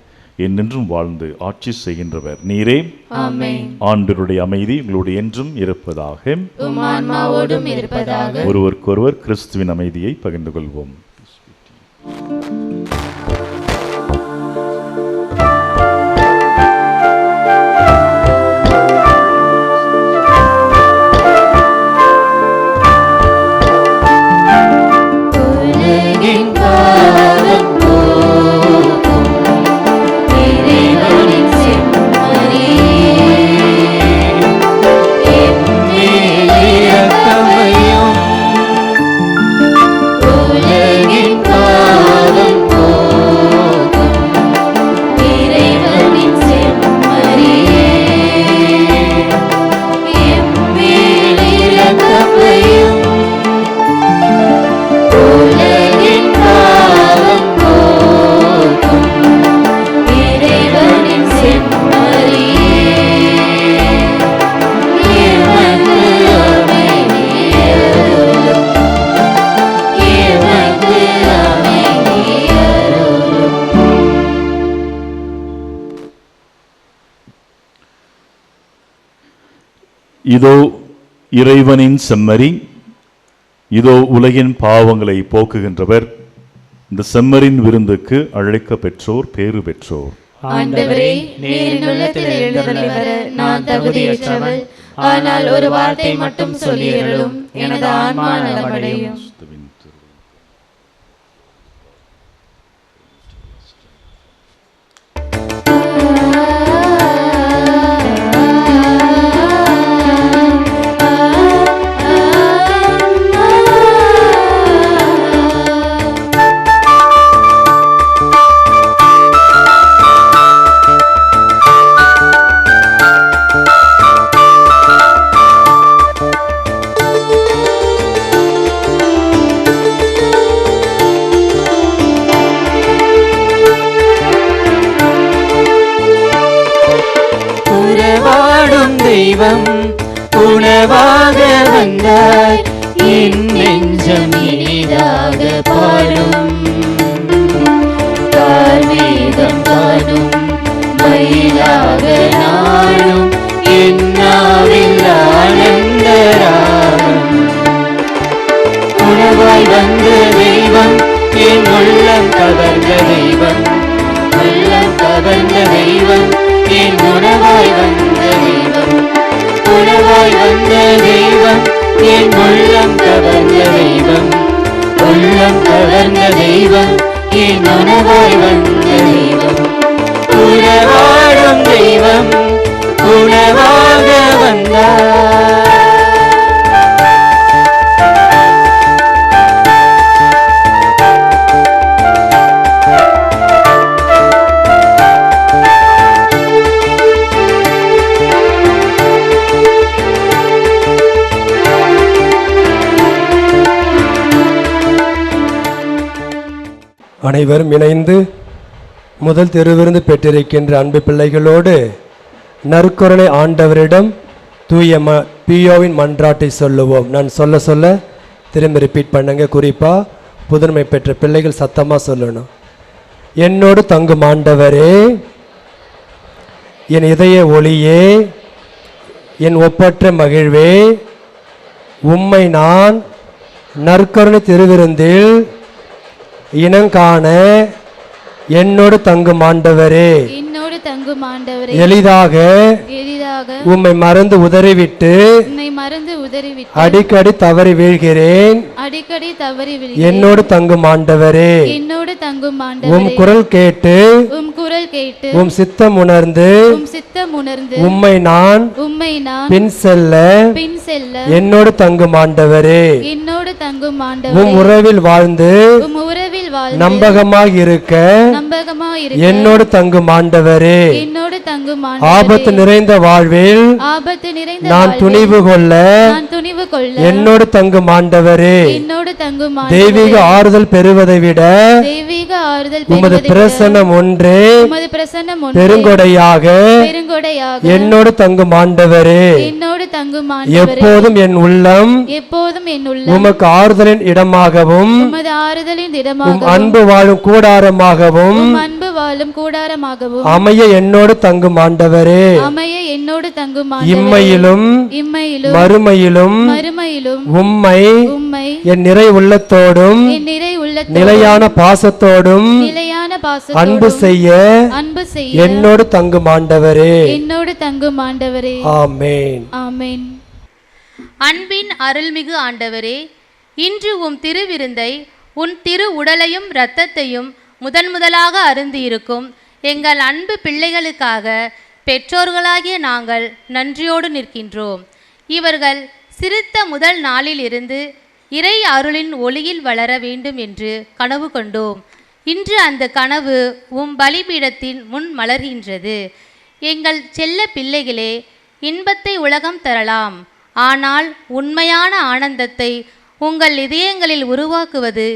என்றென்றும் வாழ்ந்து ஆட்சி செய்கின்றவர் நீரே. ஆமென். ஆண்டவருடைய அமைதி உங்களுடைய என்றும் இருப்பதாக. உம் ஆன்மாவோடும் இருப்பதாக. ஒருவருக்கொருவர் கிறிஸ்துவின் அமைதியை பகிர்ந்து கொள்வோம். இதோ இறைவனின் செம்மறி, இதோ உலகின் பாவங்களை போக்குகின்றவர். இந்த செம்மறின் விருந்துக்கு அழைக்க பெற்றோர் பேறு பெற்றோர். ஆண்டவரே, நீர் என் உள்ளத்தில் எழுந்தருளி வர நான் தகுதியற்றவள். ஆனால் ஒரு வார்த்தை மட்டும் சொல்லியருளும், எனது ஆன்மா நலமடையும். தெய்வம் உணவாக வந்தாய், என் நெஞ்சம் இனிதாக பாடும். கார்மேகம் காணும் மயிலாக நாளும், என் நாவில் ஆனந்த ராகம். உணவாய் வந்த தெய்வம், என் உள்ளம் கவர்ந்த தெய்வம். உள்ளம் கவர்ந்த தெய்வம், என் உணவாய் வந்த தெய்வம். உணவாய் வந்த தெய்வம், என் உள்ளம் கவர்ந்த தெய்வம். உள்ளம் கவர்ந்த தெய்வம், என் உணவாய் வந்த தெய்வம். உணவாடும் தெய்வம் உணவாக வந்தார். அனைவரும் இணைந்து முதல் திருவிருந்து பெற்றிருக்கின்ற அன்பு பிள்ளைகளோடு நற்கருணை ஆண்டவரிடம் தூய பியோவின் மன்றாட்டை சொல்லுவோம். நான் சொல்ல சொல்ல திரும்பி ரிப்பீட் பண்ணுங்க. குறிப்பாக புதுமை பெற்ற பிள்ளைகள் சத்தமாக சொல்லணும். என்னோடு தங்கும் ஆண்டவரே, என் இதய ஒளியே, என் ஒப்பற்ற மகிழ்வே, உம்மை நான் நற்கருணை திருவிருந்தில் இனங்காண என்னோடு தங்கும் ஆண்டவரே, என்னோடு தங்கும் ஆண்டவரே, எளிதாக உம்மை மறந்து உதறிவிட்டு அடிக்கடி தவறி வீழ்கிறேன். என்னோடு தங்கும் ஆண்டவரே, உம் குரல் கேட்டு உம் சித்தம் உணர்ந்து உம்மை நான் பின் செல்ல என்னோடு தங்கும் ஆண்டவரே, உம் உறவில் வாழ்ந்து நம்பகமாக இருக்க என்னோடு தங்கும் ஆண்டவரே, ஆபத்து நிறைந்த வாழ்வில் நான் துணிவு கொள்ள என்னோடு தங்கும் ஆண்டவரே, தெய்வீக ஆறுதல் பெறுவதை விட உமது பிரசன்னம் ஒன்றே பெருங்கொடையாக என்னோடு தங்கும் ஆண்டவரே, எப்போதும் என் உள்ளம் உமக்கு ஆறுதலின் இடமாகவும் அன்பு வாழும் கூடாரமாகவும் அன்பு வாழும் கூடாரமாகவும் அமைய என்னோடு தங்கும் ஆண்டவரே. அமைய என்னோடு தங்கும் இம்மையிலும் மறுமையிலும் உம்மை என் நிறை உள்ளத்தோடும் நிலையான பாசத்தோடும் அன்பு செய்ய என்னோடு தங்கும் ஆண்டவரே. ஆமென். ஆமென். அன்பின் அருள்மிகு ஆண்டவரே, இன்று உம் திருவிருந்தை உன் திரு உடலையும் இரத்தத்தையும் முதலாக அருந்தியிருக்கும் எங்கள் அன்பு பிள்ளைகளுக்காக பெற்றோர்களாகிய நாங்கள் நன்றியோடு நிற்கின்றோம். இவர்கள் சிறுத்த முதல் நாளிலிருந்து இறை அருளின் ஒளியில் வளர வேண்டும் என்று கனவு கொண்டோம். இன்று அந்த கனவு உம் பலிபீடத்தின் முன் மலர்கின்றது. எங்கள் செல்ல பிள்ளைகளே, இன்பத்தை உலகம் தரலாம், ஆனால் உண்மையான ஆனந்தத்தை உங்கள் இதயங்களில் உருவாக்குவது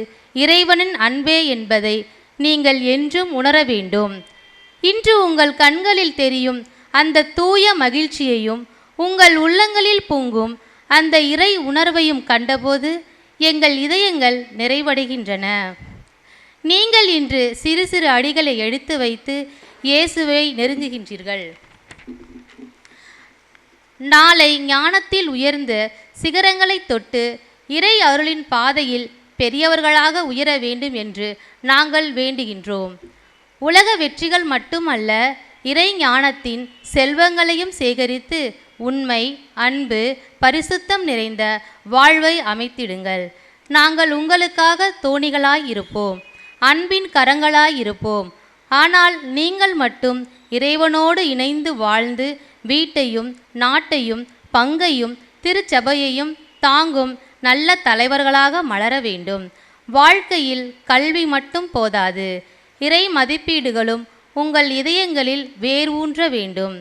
இறைவனின் அன்பே என்பதை நீங்கள் என்றும் உணர வேண்டும். இன்று உங்கள் கண்களில் தெரியும் அந்த தூய மகிழ்ச்சியையும் உங்கள் உள்ளங்களில் பொங்கும் அந்த இறை உணர்வையும் கண்டபோது எங்கள் இதயங்கள் நிறைவடைகின்றன. நீங்கள் இன்று சிறு சிறு அடிகளை எடுத்து வைத்து இயேசுவை நெருங்குகின்றீர்கள். நாளை ஞானத்தில் உயர்ந்த சிகரங்களை தொட்டு இறை அருளின் பாதையில் பெரியவர்களாக உயர வேண்டும் என்று நாங்கள் வேண்டுகின்றோம். உலக வெற்றிகள் மட்டுமல்ல, இறை ஞானத்தின் செல்வங்களையும் சேகரித்து உண்மை, அன்பு, பரிசுத்தம் நிறைந்த வாழ்வை அமைத்திடுங்கள். நாங்கள் உங்களுக்காக தோணிகளாய் இருப்போம், அன்பின் கரங்களாய் இருப்போம். ஆனால் நீங்கள் மட்டும் இறைவனோடு இணைந்து வாழ்ந்து வீட்டையும் நாட்டையும் பங்கையும் திருச்சபையையும் தாங்கும் நல்ல தலைவர்களாக மலர வேண்டும். வாழ்க்கையில் கல்வி மட்டும் போதாது, இறை மதிப்பீடுகளும் உங்கள் இதயங்களில் வேர் ஊன்ற வேண்டும்.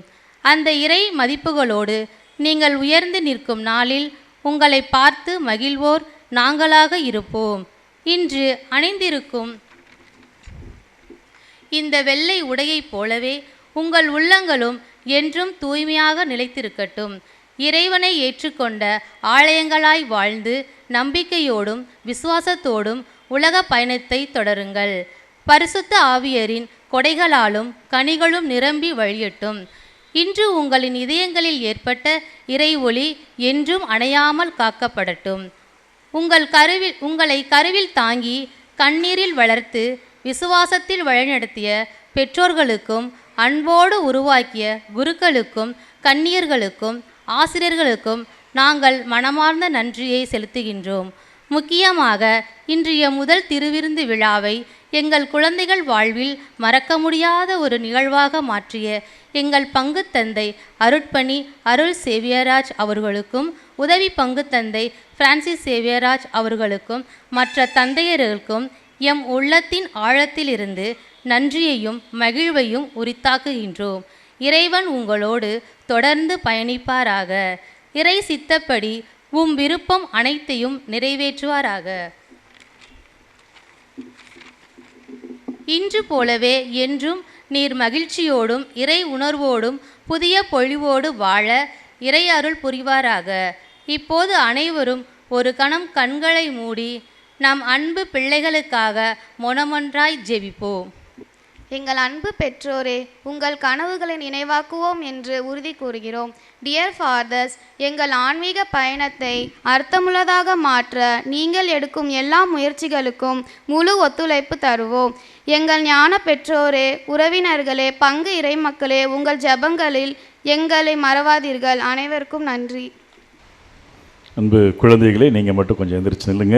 அந்த இறை மதிப்புகளோடு நீங்கள் உயர்ந்து நிற்கும் நாளில் உங்களை பார்த்து மகிழ்வோர் நாங்களாக இருப்போம். இன்று அணிந்திருக்கும் இந்த வெள்ளை உடையைப் போலவே உங்கள் உள்ளங்களும் என்றும் தூய்மையாக நிலைத்திருக்கட்டும். இறைவனை ஏற்றுக்கொண்ட ஆலயங்களாய் வாழ்ந்து நம்பிக்கையோடும் விசுவாசத்தோடும் உலக பயணத்தை தொடருங்கள். பரிசுத்த ஆவியரின் கொடைகளாலும் கனிகளும் நிரம்பி வழியட்டும். இன்று உங்களின் இதயங்களில் ஏற்பட்ட இறை ஒளி என்றும் அணையாமல் காக்கப்படட்டும். உங்களை கருவில் தாங்கி கண்ணீரில் வளர்த்து விசுவாசத்தில் வழிநடத்திய பெற்றோர்களுக்கும் அன்போடு உருவாக்கிய குருக்களுக்கும் கன்னியர்களுக்கும் ஆசிரியர்களுக்கும் நாங்கள் மனமார்ந்த நன்றியை செலுத்துகின்றோம். முக்கியமாக இன்றைய முதல் திருவிருந்து விழாவை எங்கள் குழந்தைகள் வாழ்வில் மறக்க முடியாத ஒரு நிகழ்வாக மாற்றிய எங்கள் பங்கு தந்தை அருட்பணி அருள் சேவியராஜ் அவர்களுக்கும் உதவி பங்கு தந்தை பிரான்சிஸ் சேவியராஜ் அவர்களுக்கும் மற்ற தந்தையர்களுக்கும் எம் உள்ளத்தின் ஆழத்திலிருந்து நன்றியையும் மகிழ்வையும் உரித்தாக்குகின்றோம். இறைவன் உங்களோடு தொடர்ந்து பயணிப்பாராக. இறை சித்தப்படி உம் விருப்பம் அனைத்தையும் நிறைவேற்றுவாராக. இன்று போலவே என்றும் நீர் மகிழ்ச்சியோடும் இறை உணர்வோடும் புதிய பொழிவோடு வாழ இறை அருள் புரிவாராக. இப்போது அனைவரும் ஒரு கணம் கண்களை மூடி நம் அன்பு பிள்ளைகளுக்காக மொனமொன்றாய் ஜெபிப்போம். எங்கள் அன்பு பெற்றோரே, உங்கள் கனவுகளை நினைவாக்குவோம் என்று உறுதி கூறுகிறோம். டியர் ஃபாதர்ஸ், எங்கள் ஆன்மீக பயணத்தை அர்த்தமுள்ளதாக மாற்ற நீங்கள் எடுக்கும் எல்லா முயற்சிகளுக்கும் முழு ஒத்துழைப்பு தருவோம். எங்கள் ஞான பெற்றோரே, உறவினர்களே, பங்கு இறைமக்களே, உங்கள் ஜெபங்களில் எங்களை மறவாதீர்கள். அனைவருக்கும் நன்றி. அன்பு குழந்தைகளே, நீங்கள் மட்டும் கொஞ்சம் எந்திரிச்சு நில்லுங்க.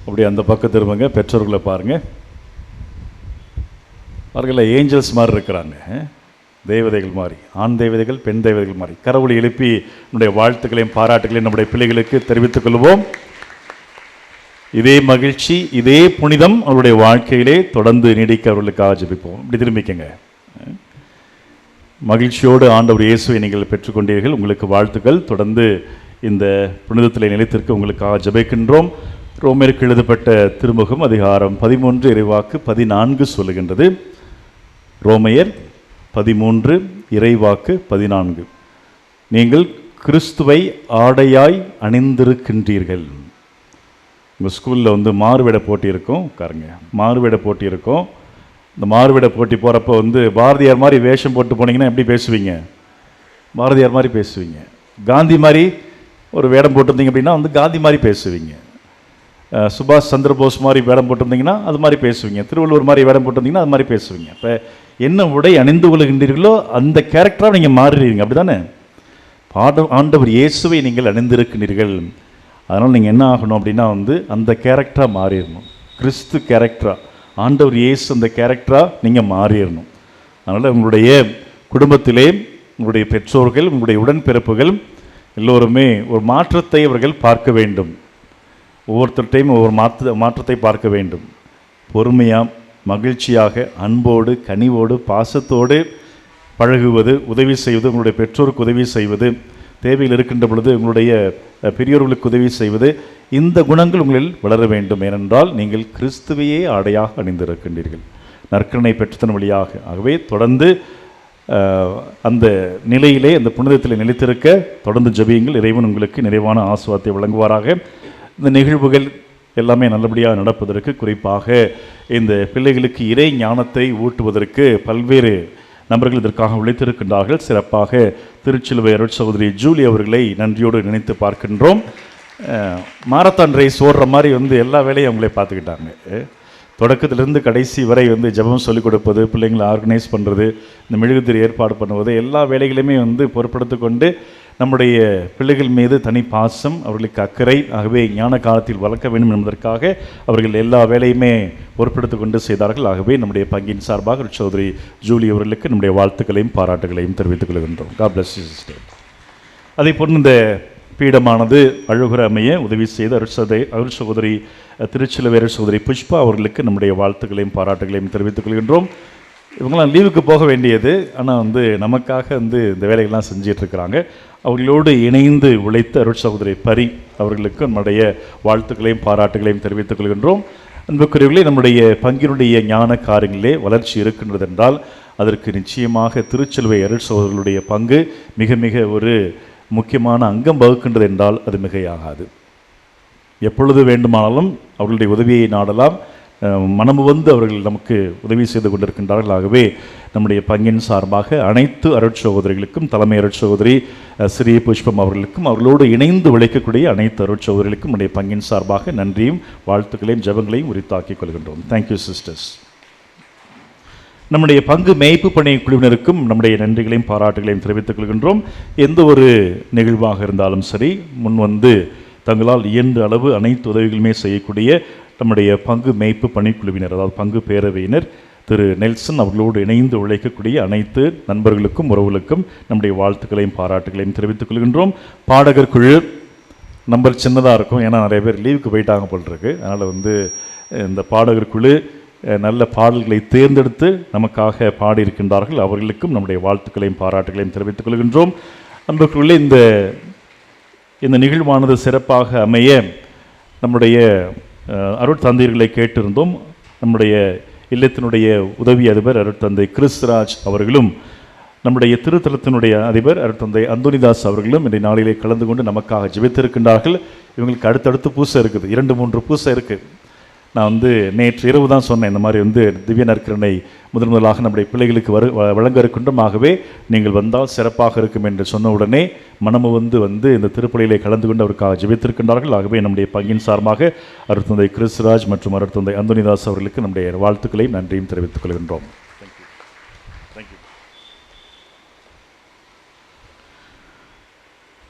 அப்படியே அந்த பக்கம் திரும்புங்க. பெற்றோர்களை பாருங்கள். அவர்கள ஏஞ்சல்ஸ் மாதிரி இருக்கிறாங்க, தேவதைகள் மாதிரி, ஆண் தேவதைகள் பெண் தேவதைகள் மாதிரி. கடவுளை எழுப்பி நம்முடைய வாழ்த்துக்களையும் பாராட்டுகளையும் நம்முடைய பிள்ளைகளுக்கு தெரிவித்துக் கொள்வோம். இதே மகிழ்ச்சி, இதே புனிதம் அவருடைய வாழ்க்கையிலே தொடர்ந்து நீடிக்க அவர்களுக்காக ஜெபிப்போம். இப்படி திரும்பிக்கங்க. மகிழ்ச்சியோடு ஆண்டவர் இயேசுவை நீங்கள் பெற்றுக்கொண்டீர்கள். உங்களுக்கு வாழ்த்துக்கள். தொடர்ந்து இந்த புனிதத்தில் நிலைத்திருக்க உங்களுக்காக ஜெபிக்கின்றோம். ரோமருக்கு எழுதப்பட்ட திருமுகம் அதிகாரம் 13 இறைவாக்கு 14 சொல்லுகின்றது. ரோமையர் 13 இறைவாக்கு 14. நீங்கள் கிறிஸ்துவை ஆடையாய் அணிந்திருக்கின்றீர்கள். உங்கள் ஸ்கூலில் வந்து மாறுவேட போட்டி இருக்கும், உட்காருங்க, மாறுவேட போட்டி இருக்கும். இந்த மாறுவேட போட்டி போகிறப்ப வந்து பாரதியார் மாதிரி வேஷம் போட்டு போனீங்கன்னா எப்படி பேசுவீங்க? பாரதியார் மாதிரி பேசுவீங்க. காந்தி மாதிரி ஒரு வேடம் போட்டிருந்தீங்க அப்படின்னா வந்து காந்தி மாதிரி பேசுவீங்க. சுபாஷ் சந்திரபோஸ் மாதிரி வேடம் போட்டிருந்தீங்கன்னா அது மாதிரி பேசுவீங்க. திருவள்ளுவர் மாதிரி வேடம் போட்டிருந்தீங்கன்னா அது மாதிரி பேசுவீங்க. இப்போ என்ன உடை அணிந்து கொள்கின்றீர்களோ அந்த கேரக்டராக நீங்கள் மாறுறீங்க, அப்படி தானே? ஆண்டவர் இயேசுவை நீங்கள் அணிந்திருக்கிறீர்கள். அதனால் நீங்கள் என்ன ஆகணும் அப்படின்னா வந்து அந்த கேரக்டராக மாறிடணும். கிறிஸ்து கேரக்டராக, ஆண்டவர் இயேசு அந்த கேரக்டராக நீங்கள் மாறிடணும். அதனால் உங்களுடைய குடும்பத்திலே உங்களுடைய பெற்றோர்கள், உங்களுடைய உடன்பிறப்புகள் எல்லோருமே ஒரு மாற்றத்தை அவர்கள் பார்க்க வேண்டும். ஒவ்வொருத்தர்கிட்டையும் ஒவ்வொரு மாற்றத்தை பார்க்க வேண்டும். பொறுமையாக, மகிழ்ச்சியாக, அன்போடு, கனிவோடு, பாசத்தோடு பழகுவது, உதவி செய்வது, உங்களுடைய பெற்றோருக்கு உதவி செய்வது, தேவையில் இருக்கின்ற பொழுது உங்களுடைய பெரியோர்களுக்கு உதவி செய்வது, இந்த குணங்கள் உங்களில் வளர வேண்டும். ஏனென்றால் நீங்கள் கிறிஸ்துவையே ஆடையாக அணிந்திருக்கின்றீர்கள், நற்கருணை பெற்றதன் வழியாக. ஆகவே தொடர்ந்து அந்த நிலையிலே, அந்த புனிதத்தில் நிலைத்திருக்க தொடர்ந்து ஜெபியுங்கள். இறைவன் உங்களுக்கு நிறைவான ஆசீர்வாதத்தை வழங்குவாராக. இந்த நிகழ்வுகள் எல்லாமே நல்லபடியாக நடப்பதற்கு, குறிப்பாக இந்த பிள்ளைகளுக்கு இறை ஞானத்தை ஊட்டுவதற்கு பல்வேறு நபர்கள் இதற்காக உழைத்திருக்கின்றார்கள். சிறப்பாக திருச்சிலுவை அருட் சகோதரி ஜூலி அவர்களை நன்றியோடு நினைத்து பார்க்கின்றோம். மாரத்தான் ரேஸ் ஓடுற மாதிரி வந்து எல்லா வேலையும் அவங்களே பார்த்துக்கிட்டாங்க. தொடக்கத்திலிருந்து கடைசி வரை வந்து ஜெபம் சொல்லிக் கொடுப்பது, பிள்ளைங்களை ஆர்கனைஸ் பண்ணுறது, இந்த மெழுகுதிரி ஏற்பாடு பண்ணுவது, எல்லா வேலைகளையுமே வந்து பொறுப்படுத்தி கொண்டு நம்முடைய பிள்ளைகள் மீது தனி பாசம், அவர்களுக்கு அக்கறை, ஆகவே ஞான காலத்தில் வளர்க்க வேண்டும் என்பதற்காக அவர்கள் எல்லா வேலையுமே பொறுப்படுத்தி கொண்டு செய்தார்கள். ஆகவே நம்முடைய பங்கின் சார்பாக சகோதரி ஜூலி அவர்களுக்கு நம்முடைய வாழ்த்துக்களையும் பாராட்டுகளையும் தெரிவித்துக் கொள்கின்றோம். God bless you sister. அதே போன்று இந்த பீடமானது அழகுற அமைய உதவி செய்த அருட் சகோதரி திருச்சிலுவை சகோதரி புஷ்பா அவர்களுக்கு நம்முடைய வாழ்த்துக்களையும் பாராட்டுகளையும் தெரிவித்துக் கொள்கின்றோம். இவங்களாம் லீவுக்கு போக வேண்டியது, ஆனால் வந்து நமக்காக வந்து இந்த வேலைகள்லாம் செஞ்சிட்ருக்கிறாங்க. அவர்களோடு இணைந்து உழைத்த அருட் சகோதரி பரி அவர்களுக்கு நம்முடைய வாழ்த்துக்களையும் பாராட்டுகளையும் தெரிவித்துக் கொள்கின்றோம். அன்புக்குரியவர்களே, நம்முடைய பங்கினுடைய ஞான காரியங்களிலே வளர்ச்சி இருக்கின்றது என்றால் அதற்கு நிச்சயமாக திருச்சிலுவை அருட் சகோதரர்களுடைய பங்கு மிக மிக ஒரு முக்கியமான அங்கம் வகுக்கின்றது என்றால் அது மிகையாகாது. எப்பொழுது வேண்டுமானாலும் அவர்களுடைய உதவியை நாடலாம். மனமு வந்து அவர்கள் நமக்கு உதவி செய்து கொண்டிருக்கின்றார்கள். ஆகவே நம்முடைய பங்கின் சார்பாக அனைத்து அருட் சகோதரிகளுக்கும், தலைமை அருட் சகோதரி ஸ்ரீ புஷ்பம் அவர்களுக்கும், அவர்களோடு இணைந்து உழைக்கக்கூடிய அனைத்து அருட் சகோதரிகளுக்கும் நம்முடைய பங்கின் சார்பாக நன்றியும் வாழ்த்துக்களையும் ஜெபங்களையும் உரித்தாக்கிக் கொள்கின்றோம். Thank you sisters. நம்முடைய பங்கு மேய்ப்பு பணி குழுவினருக்கும் நம்முடைய நன்றிகளையும் பாராட்டுகளையும் தெரிவித்துக் கொள்கின்றோம். எந்த ஒரு நிகழ்வாக இருந்தாலும் சரி, முன் வந்து தங்களால் இயன்ற அளவு அனைத்து உதவிகளுமே செய்யக்கூடிய நம்முடைய பங்கு மேய்ப்பு பணிக்குழுவினர், அதாவது பங்கு பேரவையினர், திரு நெல்சன் அவர்களோடு இணைந்து உழைக்கக்கூடிய அனைத்து நண்பர்களுக்கும் உறவுகளுக்கும் நம்முடைய வாழ்த்துக்களையும் பாராட்டுகளையும் தெரிவித்துக் கொள்கின்றோம். பாடகர் குழு நம்பர் சின்னதாக இருக்கும், ஏன்னா நிறைய பேர் லீவுக்கு போயிட்டாங்க போல் இருக்கு. அதனால் வந்து இந்த பாடகர் குழு நல்ல பாடல்களை தேர்ந்தெடுத்து நமக்காக பாடியிருக்கின்றார்கள். அவர்களுக்கும் நம்முடைய வாழ்த்துக்களையும் பாராட்டுகளையும் தெரிவித்துக் கொள்கின்றோம். அன்புக்குள்ளே இந்த நிகழ்வானது சிறப்பாக அமைய நம்முடைய அருட்தந்தையர்களை கேட்டிருந்தோம். நம்முடைய இல்லத்தினுடைய உதவி அதிபர் அருட்தந்தை கிறிஸ்ராஜ் அவர்களும், நம்முடைய திருத்தலத்தினுடைய அதிபர் அருட்தந்தை அந்தோனிதாஸ் அவர்களும் இன்றைய நாளிலே கலந்து கொண்டு நமக்காக ஜெபித்திருக்கின்றார்கள். இவங்களுக்கு அடுத்தடுத்து பூசை இருக்குது, 2-3 பூசை இருக்குது. நான் வந்து நேற்று இரவு தான் சொன்னேன், இந்த மாதிரி வந்து திவ்ய நற்கருணை முதலாக நம்முடைய பிள்ளைகளுக்கு வழங்க இருக்கின்றோம். ஆகவே நீங்கள் வந்தால் சிறப்பாக இருக்கும் என்று சொன்ன உடனே மனமு வந்து இந்த திருப்பலியிலே கலந்து கொண்டு அவருக்காக ஜெபித்திருக்கின்றார்கள். ஆகவே நம்முடைய பங்கின் சார்பாக அருட்தந்தை கிறிஸ்ராஜ் மற்றும் அருட்தந்தை அந்தோனிதாஸ் அவர்களுக்கு நம்முடைய வாழ்த்துக்களையும் நன்றியும் தெரிவித்துக் கொள்கின்றோம்.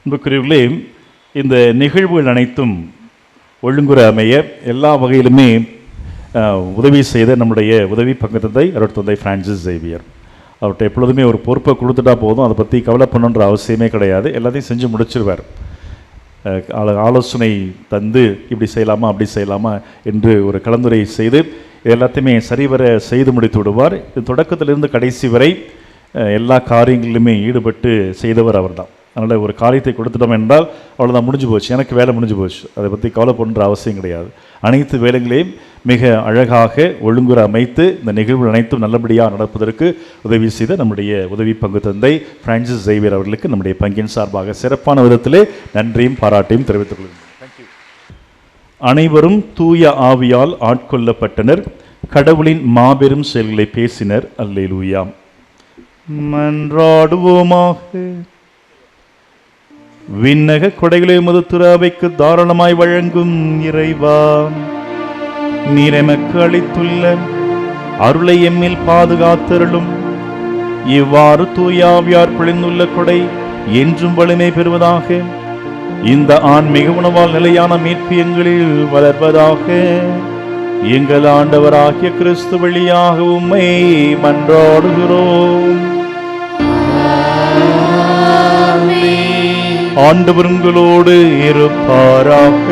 அன்புக்குரியவர்களே, இந்த நிகழ்வுகள் அனைத்தும் ஒழுங்குற அமைய எல்லா வகையிலுமே உதவி செய்த நம்முடைய உதவி பங்கு தந்தை அருட்தந்தை பிரான்சிஸ் சேவியர் அவர்கிட்ட எப்பொழுதுமே ஒரு பொறுப்பை கொடுத்துட்டா போதும், அதை பற்றி கவலை பண்ணணுன்ற அவசியமே கிடையாது. எல்லாத்தையும் செஞ்சு முடிச்சிருவார். ஆலோசனை தந்து இப்படி செய்யலாமா அப்படி செய்யலாமா என்று ஒரு கலந்துரை செய்து எல்லாத்தையுமே சரிவர செய்து முடித்து விடுவார். இது தொடக்கத்திலிருந்து கடைசி வரை எல்லா காரியங்களிலுமே ஈடுபட்டு செய்தவர் அவர் தான். அதனால் ஒரு காரியத்தை கொடுத்துட்டோம் என்றால் அவ்வளோதான், முடிஞ்சு போச்சு, எனக்கு வேலை முடிஞ்சு போச்சு, அதை பற்றி கவலை பண்ணுற அவசியம் கிடையாது. அனைத்து வேலைகளையும் மிக அழகாக ஒழுங்குற அமைத்து இந்த நிகழ்வுகள் அனைத்தும் நல்லபடியாக நடப்பதற்கு உதவி செய்த நம்முடைய உதவி பங்கு தந்தை பிரான்சிஸ் சேவியர் அவர்களுக்கு நம்முடைய பங்கின் சார்பாக சிறப்பான விதத்திலே நன்றியும் பாராட்டையும் தெரிவித்துக் கொள்கிறேன். அனைவரும் தூய ஆவியால் ஆட்கொள்ளப்பட்டனர். கடவுளின் மாபெரும் செயல்களை பேசினர். அல்லேலூயா. மன்றாடுவோமாக. விண்ணக கொடைகளை உமது திரு அவைக்கு தாராளமாய் வழங்கும் இறைவா, நீர் எமக்கு அளித்துள்ள அருளை எம்மில் பாதுகாத்தருளும். இவ்வாறு தூய ஆவியார் பொழிந்துள்ள கொடை என்றும் வலிமை பெறுவதாக. இந்த ஆன்மீக உணவால் நிலையான மீட்பு எங்களில் வளர்வதாக. எங்கள் ஆண்டவராகிய கிறிஸ்து வழியாக உம்மை மன்றாடுகிறோம். ஆண்டவர் உங்களோடு இருப்பாராக.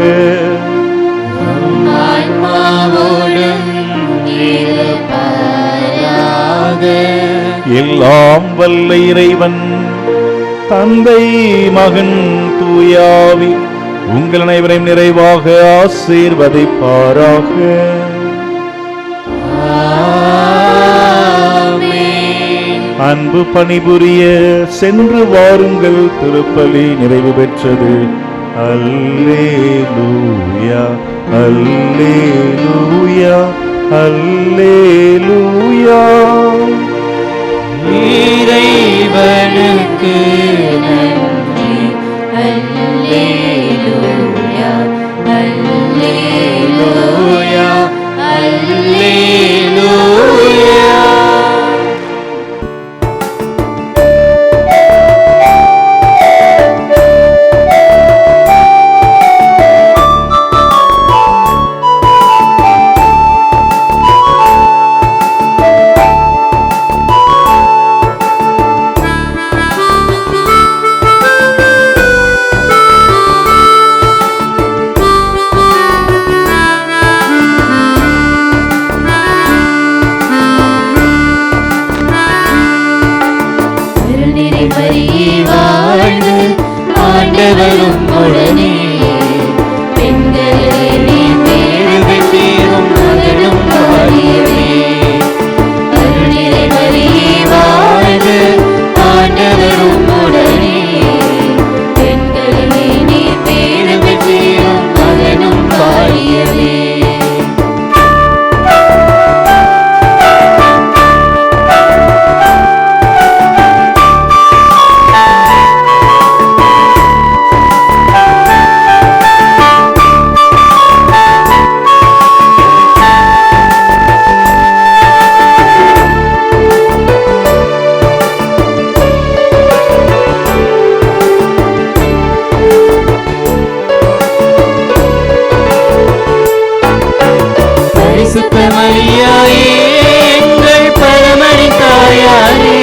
எல்லாம் வல்ல இறைவன் தந்தை, மகன், தூயாவி உங்கள் அனைவரையும் நிறைவாக ஆசீர்வதிப்பாராக. அன்பு பணிபுரிய சென்று வாருங்கள். திருப்பலி நிறைவு பெற்றது. அல்லேலூயா, அல்லேலூயா, அல்லேலூயா. இறைவனுக்கு நன்றி. அல்லேலூயா, அல்லேலூயா, அல்லேலூயா. ஆண்டவரும் உடனே பெண்களே நீ பேறு பெற்றீரும் மகனும் வாழியவே. அருள்நிறை மரியே வாழ்க, ஆண்டவரும் உடனே பெண்களே நீ பேறு பெற்றீரும் மகனும் வாழியவே. மரியாயே எங்கள் பரமணி தாயாரே,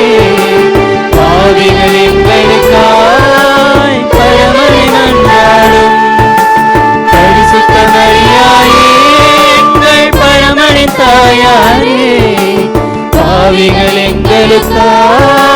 பாவிகள் எங்களுக்காய் பரமணி மன்றாடும். பரிசுத்த மரியாயே எங்கள் பரமணி தாயாரே, பாவிகள் எங்களுக்காய்